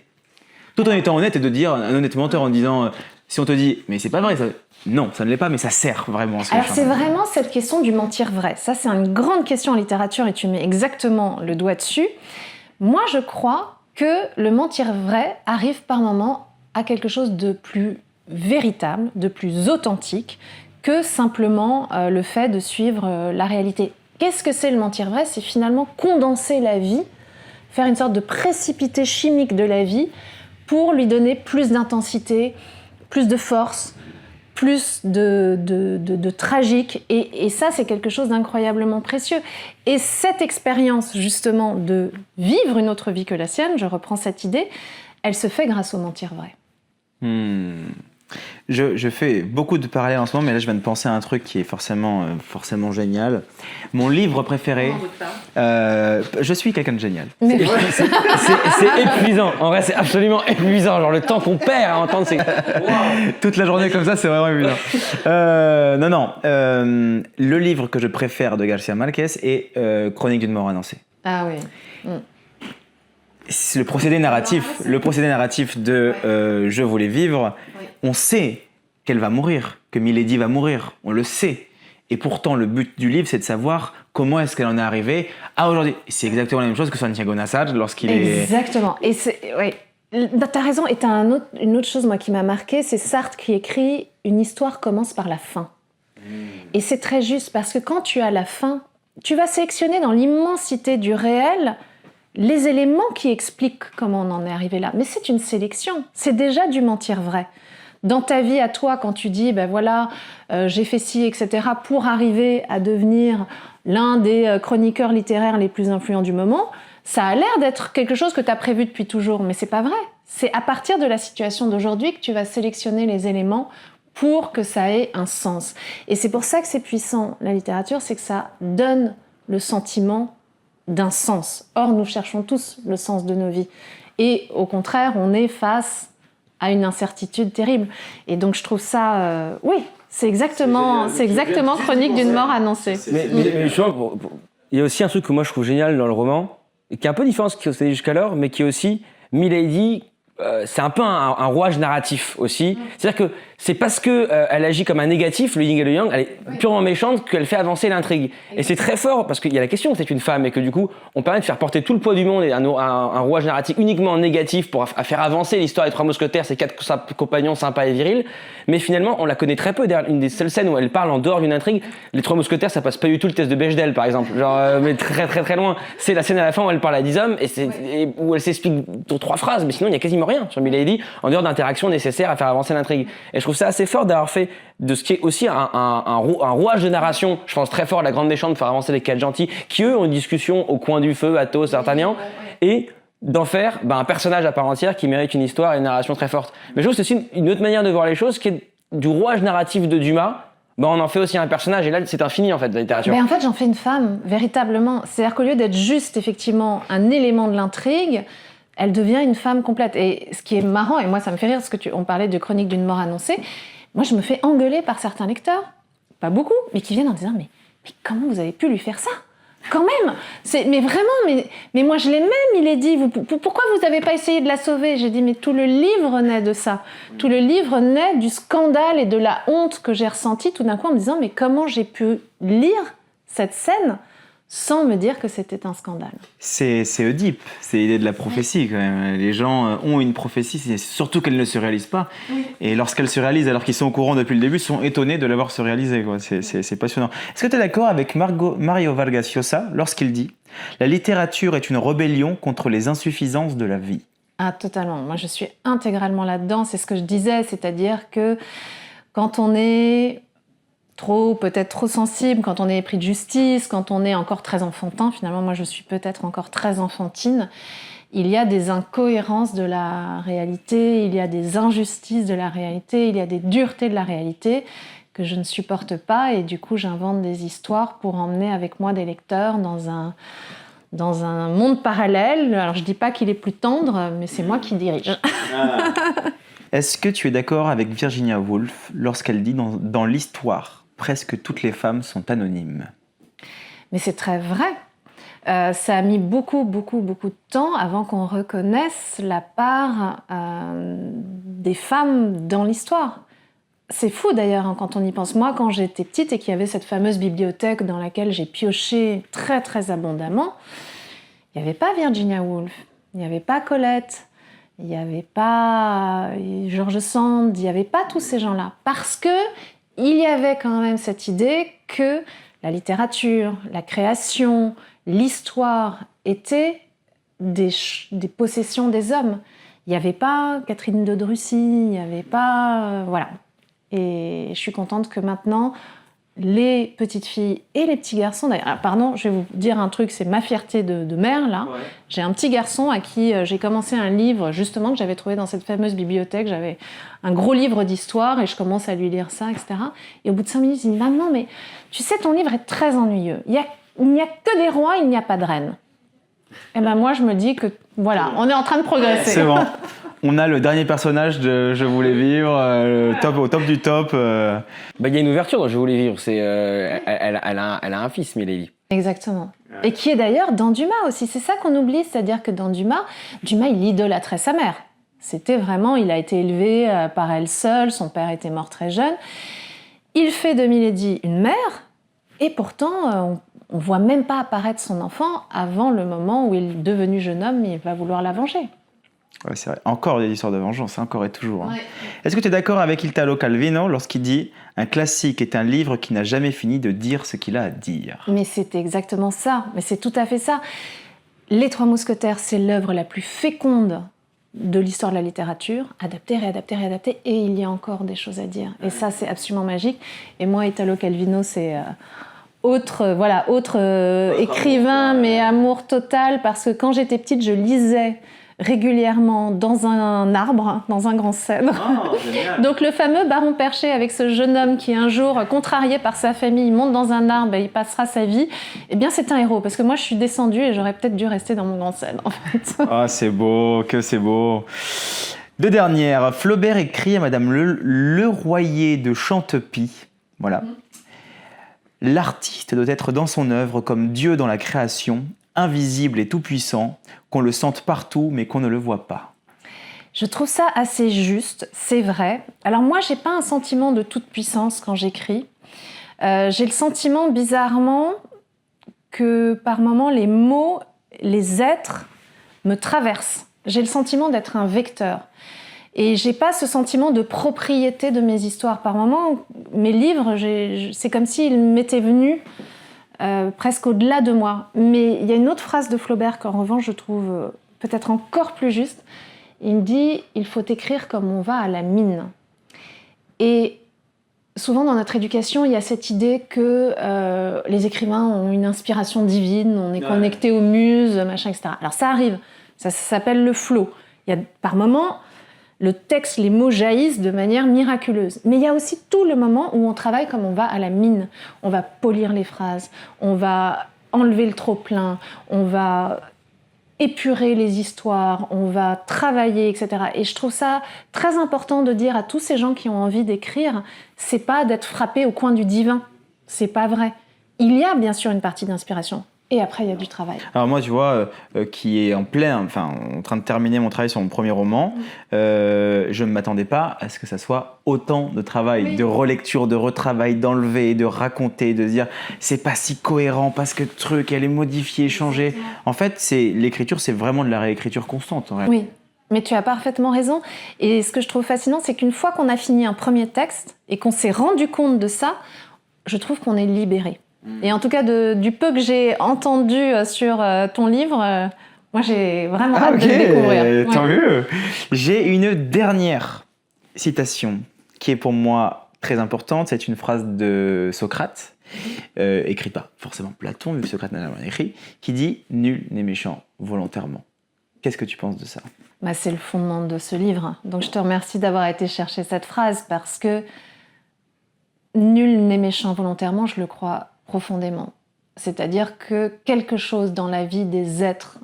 tout en étant honnête, et de dire un honnête menteur en disant si on te dit mais c'est pas vrai, ça... non ça ne l'est pas, mais ça sert vraiment. Alors c'est vraiment cette question du mentir vrai. Ça c'est une grande question en littérature et tu mets exactement le doigt dessus. Moi je crois que le mentir vrai arrive par moments à quelque chose de plus véritable, de plus authentique que simplement le fait de suivre la réalité. Qu'est-ce que c'est le mentir vrai? C'est finalement condenser la vie, faire une sorte de précipité chimique de la vie pour lui donner plus d'intensité, plus de force, plus de tragique. Et ça, c'est quelque chose d'incroyablement précieux. Et cette expérience, justement, de vivre une autre vie que la sienne, je reprends cette idée, elle se fait grâce au mentir vrai. Je fais beaucoup de parallèles en ce moment, mais là je viens de penser à un truc qui est forcément génial. Mon livre préféré. Je suis quelqu'un de génial. Mais C'est épuisant. En vrai, c'est absolument épuisant. Genre le temps qu'on perd à entendre ces... Toute la journée comme ça, c'est vraiment épuisant. Le livre que je préfère de García Márquez est Chronique d'une mort annoncée. Ah oui. C'est le procédé narratif de Je voulais vivre. Oui. On sait qu'elle va mourir, que Milady va mourir. On le sait. Et pourtant, le but du livre, c'est de savoir comment est-ce qu'elle en est arrivée à aujourd'hui. Et c'est exactement la même chose que Santiago Nassar lorsqu'il est... Exactement. Et t'as raison. Et t'as une autre chose, moi, qui m'a marquée, c'est Sartre qui écrit « Une histoire commence par la fin ». Et c'est très juste, parce que quand tu as la fin, tu vas sélectionner dans l'immensité du réel les éléments qui expliquent comment on en est arrivé là. Mais c'est une sélection. C'est déjà du mentir vrai. Dans ta vie à toi, quand tu dis, ben voilà, j'ai fait ci, etc., pour arriver à devenir l'un des chroniqueurs littéraires les plus influents du moment, ça a l'air d'être quelque chose que tu as prévu depuis toujours, mais c'est pas vrai. C'est à partir de la situation d'aujourd'hui que tu vas sélectionner les éléments pour que ça ait un sens. Et c'est pour ça que c'est puissant, la littérature, c'est que ça donne le sentiment d'un sens. Or, nous cherchons tous le sens de nos vies. Et au contraire, on est face à une incertitude terrible. Et donc, je trouve ça... oui, c'est exactement Chronique d'une mort annoncée. Mais je vois, il y a aussi un truc que moi je trouve génial dans le roman, qui est un peu différent de ce qui s'est dit jusqu'alors, mais qui est aussi Milady... c'est un peu un rouage narratif aussi. C'est-à-dire que c'est parce que elle agit comme un négatif, le yin et le yang, elle est purement méchante, qu'elle fait avancer l'intrigue. Et c'est très fort parce qu'il y a la question que c'est une femme et que du coup, on permet de faire porter tout le poids du monde et un rouage narratif uniquement négatif pour faire avancer l'histoire des trois mousquetaires, ces quatre compagnons sympas et virils. Mais finalement, on la connaît très peu. D'ailleurs, une des seules scènes où elle parle en dehors d'une intrigue, les trois mousquetaires, ça passe pas du tout le test de Bechdel, par exemple. Genre, mais très très très loin. C'est la scène à la fin où elle parle à 10 hommes et où elle s'explique dans 3 phrases, mais sinon il y a quasiment rien sur Milady en dehors d'interactions nécessaires à faire avancer l'intrigue. Et je trouve ça assez fort d'avoir fait de ce qui est aussi un rouage de narration. Je pense très fort à La Grande Méchante de faire avancer les 4 gentils qui eux ont une discussion au coin du feu, Athos, D'Artagnan, et d'en faire un personnage à part entière qui mérite une histoire et une narration très forte. Mais je trouve que c'est aussi une autre manière de voir les choses qui est du rouage narratif de Dumas. On en fait aussi un personnage et là c'est infini en fait de la littérature. Mais en fait j'en fais une femme, véritablement. C'est-à-dire qu'au lieu d'être juste effectivement un élément de l'intrigue, elle devient une femme complète. Et ce qui est marrant, et moi ça me fait rire, parce que on parlait de Chronique d'une mort annoncée, moi je me fais engueuler par certains lecteurs, pas beaucoup, mais qui viennent en disant mais comment vous avez pu lui faire ça ? Quand même, mais vraiment, mais moi je l'aimais, Milady. Pourquoi vous n'avez pas essayé de la sauver ? J'ai dit, mais tout le livre naît de ça. Tout le livre naît du scandale et de la honte que j'ai ressentie tout d'un coup en me disant, mais comment j'ai pu lire cette scène sans me dire que c'était un scandale. C'est Oedipe, c'est l'idée de la prophétie quand même. Les gens ont une prophétie, c'est surtout qu'elle ne se réalise pas. Oui. Et lorsqu'elle se réalise, alors qu'ils sont au courant depuis le début, sont étonnés de la voir se réaliser. C'est passionnant. Est-ce que tu es d'accord avec Mario Vargas Llosa lorsqu'il dit « La littérature est une rébellion contre les insuffisances de la vie ». Ah, totalement. Moi, je suis intégralement là-dedans. C'est ce que je disais, c'est-à-dire que quand on est peut-être trop sensible, quand on est épris de justice, quand on est encore très enfantin, finalement moi je suis peut-être encore très enfantine, il y a des incohérences de la réalité, il y a des injustices de la réalité, il y a des duretés de la réalité que je ne supporte pas et du coup j'invente des histoires pour emmener avec moi des lecteurs dans un monde parallèle. Alors je dis pas qu'il est plus tendre, mais c'est moi qui dirige. Est-ce que tu es d'accord avec Virginia Woolf lorsqu'elle dit dans l'histoire presque toutes les femmes sont anonymes. Mais c'est très vrai. Ça a mis beaucoup de temps avant qu'on reconnaisse la part des femmes dans l'histoire. C'est fou d'ailleurs hein, quand on y pense. Moi, quand j'étais petite et qu'il y avait cette fameuse bibliothèque dans laquelle j'ai pioché très très abondamment, il n'y avait pas Virginia Woolf, il n'y avait pas Colette, il n'y avait pas George Sand, il n'y avait pas tous ces gens-là. Parce que il y avait quand même cette idée que la littérature, la création, l'histoire étaient des possessions des hommes. Il n'y avait pas Catherine de Drusy, il n'y avait pas... voilà. Et je suis contente que maintenant, les petites filles et les petits garçons... D'ailleurs, pardon, je vais vous dire un truc, c'est ma fierté de mère, là. Ouais. J'ai un petit garçon à qui j'ai commencé un livre, justement, que j'avais trouvé dans cette fameuse bibliothèque. J'avais un gros livre d'histoire et je commence à lui lire ça, etc. Et au bout de 5 minutes, il me dit « Maman, mais tu sais, ton livre est très ennuyeux. Il n'y a que des rois, il n'y a pas de reines. » Et ben moi, je me dis que, voilà, on est en train de progresser. C'est bon. On a le dernier personnage de Je voulais vivre, au top du top. Il y a une ouverture dans Je voulais vivre. Elle a un fils, Milady. Exactement. Et qui est d'ailleurs dans Dumas aussi. C'est ça qu'on oublie, c'est-à-dire que dans Dumas, il idolâtrait sa mère. C'était vraiment, il a été élevé par elle seule, son père était mort très jeune. Il fait de Milady une mère, et pourtant, on ne voit même pas apparaître son enfant avant le moment où il est devenu jeune homme et il va vouloir la venger. Ouais, c'est vrai. Encore des histoires de vengeance, encore et toujours. Ouais. Est-ce que tu es d'accord avec Italo Calvino lorsqu'il dit « Un classique est un livre qui n'a jamais fini de dire ce qu'il a à dire ». Mais c'est exactement ça, mais c'est tout à fait ça. Les Trois Mousquetaires, c'est l'œuvre la plus féconde de l'histoire de la littérature, adaptée, réadaptée, réadaptée, et il y a encore des choses à dire. Et ça, c'est absolument magique. Et moi, Italo Calvino, c'est... autre écrivain, mais amour total, parce que quand j'étais petite, je lisais régulièrement dans un arbre, dans un grand cèdre. Oh, donc le fameux Baron Perché avec ce jeune homme qui un jour, contrarié par sa famille, monte dans un arbre et il passera sa vie, eh bien c'est un héros, parce que moi je suis descendue et j'aurais peut-être dû rester dans mon grand cèdre en fait. Ah, c'est beau, que c'est beau. Deux dernières. Flaubert écrit à Madame Leroyer de Chantepie. Voilà. L'artiste doit être dans son œuvre comme Dieu dans la création, invisible et tout-puissant, qu'on le sente partout mais qu'on ne le voit pas. Je trouve ça assez juste, c'est vrai. Alors moi, j'ai pas un sentiment de toute-puissance quand j'écris. J'ai le sentiment, bizarrement, que par moments, les mots, les êtres me traversent. J'ai le sentiment d'être un vecteur. Et j'ai pas ce sentiment de propriété de mes histoires. Par moments, mes livres, c'est comme s'ils m'étaient venus presque au-delà de moi. Mais il y a une autre phrase de Flaubert qu'en revanche, je trouve peut-être encore plus juste. Il me dit « Il faut écrire comme on va à la mine ». Et souvent dans notre éducation, il y a cette idée que les écrivains ont une inspiration divine, on est connecté aux muses, machin, etc. Alors ça arrive, ça s'appelle le flow. Il y a par moments... Le texte, les mots jaillissent de manière miraculeuse. Mais il y a aussi tout le moment où on travaille comme on va à la mine. On va polir les phrases, on va enlever le trop-plein, on va épurer les histoires, on va travailler, etc. Et je trouve ça très important de dire à tous ces gens qui ont envie d'écrire, c'est pas d'être frappé au coin du divin. C'est pas vrai. Il y a bien sûr une partie d'inspiration. Et après, il y a du travail. Alors moi, tu vois, qui est en train de terminer mon travail sur mon premier roman, je ne m'attendais pas à ce que ça soit autant de travail, de relecture, de retravail, d'enlever, de raconter, de dire c'est pas si cohérent parce que le truc, elle est modifiée, changée. En fait, l'écriture, c'est vraiment de la réécriture constante. En oui, mais tu as parfaitement raison. Et ce que je trouve fascinant, c'est qu'une fois qu'on a fini un premier texte et qu'on s'est rendu compte de ça, je trouve qu'on est libéré. Et en tout cas, du peu que j'ai entendu sur ton livre, moi j'ai vraiment hâte de le découvrir. Tant mieux. J'ai une dernière citation qui est pour moi très importante. C'est une phrase de Socrate, écrite par forcément Platon, vu que Socrate n'a rien écrit, qui dit « Nul n'est méchant volontairement ». Qu'est-ce que tu penses de ça ? C'est le fondement de ce livre. Donc je te remercie d'avoir été chercher cette phrase parce que nul n'est méchant volontairement, je le crois profondément. C'est-à-dire que quelque chose dans la vie des êtres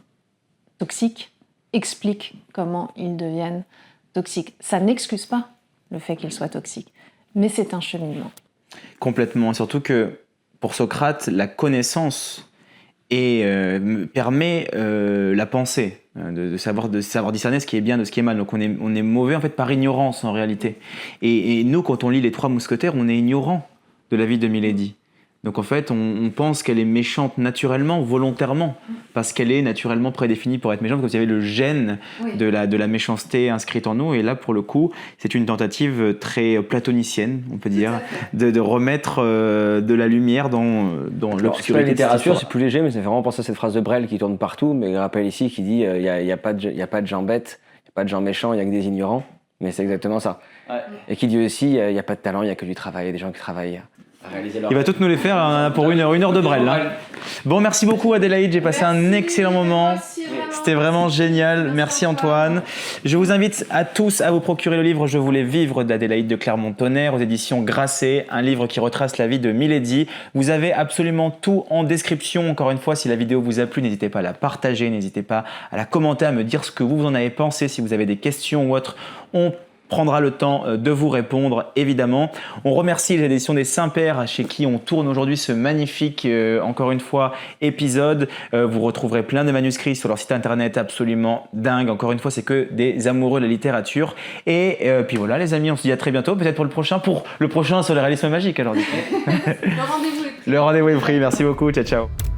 toxiques explique comment ils deviennent toxiques. Ça n'excuse pas le fait qu'ils soient toxiques, mais c'est un cheminement. Complètement, surtout que pour Socrate, la connaissance permet la pensée, de savoir discerner ce qui est bien de ce qui est mal. Donc on est mauvais en fait par ignorance en réalité. Et nous, quand on lit Les Trois Mousquetaires, on est ignorant de la vie de Milady. Donc en fait, on pense qu'elle est méchante naturellement, volontairement, parce qu'elle est naturellement prédéfinie pour être méchante, comme s'il y avait le gène de la méchanceté inscrite en nous. Et là, pour le coup, c'est une tentative très platonicienne, on peut dire, de remettre de la lumière dans l'obscurité. Sur la littérature, c'est plus léger, mais ça fait vraiment penser à cette phrase de Brel qui tourne partout, mais je rappelle ici, qui dit il n'y a pas de gens bêtes, il n'y a pas de gens méchants, il n'y a que des ignorants. Mais c'est exactement ça. Ouais. Et qui dit aussi, il n'y a pas de talent, il n'y a que du travail, il y a des gens qui travaillent à réaliser leur... Il va toutes nous les faire, on en a pour une heure de Brel. Là. Bon, merci beaucoup Adélaïde, j'ai passé un excellent moment. C'était vraiment génial. Merci Antoine. Je vous invite à tous à vous procurer le livre Je voulais vivre d'Adélaïde de Clermont-Tonnerre aux éditions Grasset, un livre qui retrace la vie de Milady. Vous avez absolument tout en description. Encore une fois, si la vidéo vous a plu, n'hésitez pas à la partager, n'hésitez pas à la commenter, à me dire ce que vous en avez pensé. Si vous avez des questions ou autres, on prendra le temps de vous répondre, évidemment. On remercie les éditions des Saint-Pères chez qui on tourne aujourd'hui ce magnifique, encore une fois, épisode. Vous retrouverez plein de manuscrits sur leur site internet absolument dingue. Encore une fois, c'est que des amoureux de la littérature. Et puis voilà, les amis, on se dit à très bientôt, peut-être pour le prochain sur le réalisme magique. Alors, du coup. Le rendez-vous est pris. Le rendez-vous est pris. Merci beaucoup. Ciao, ciao.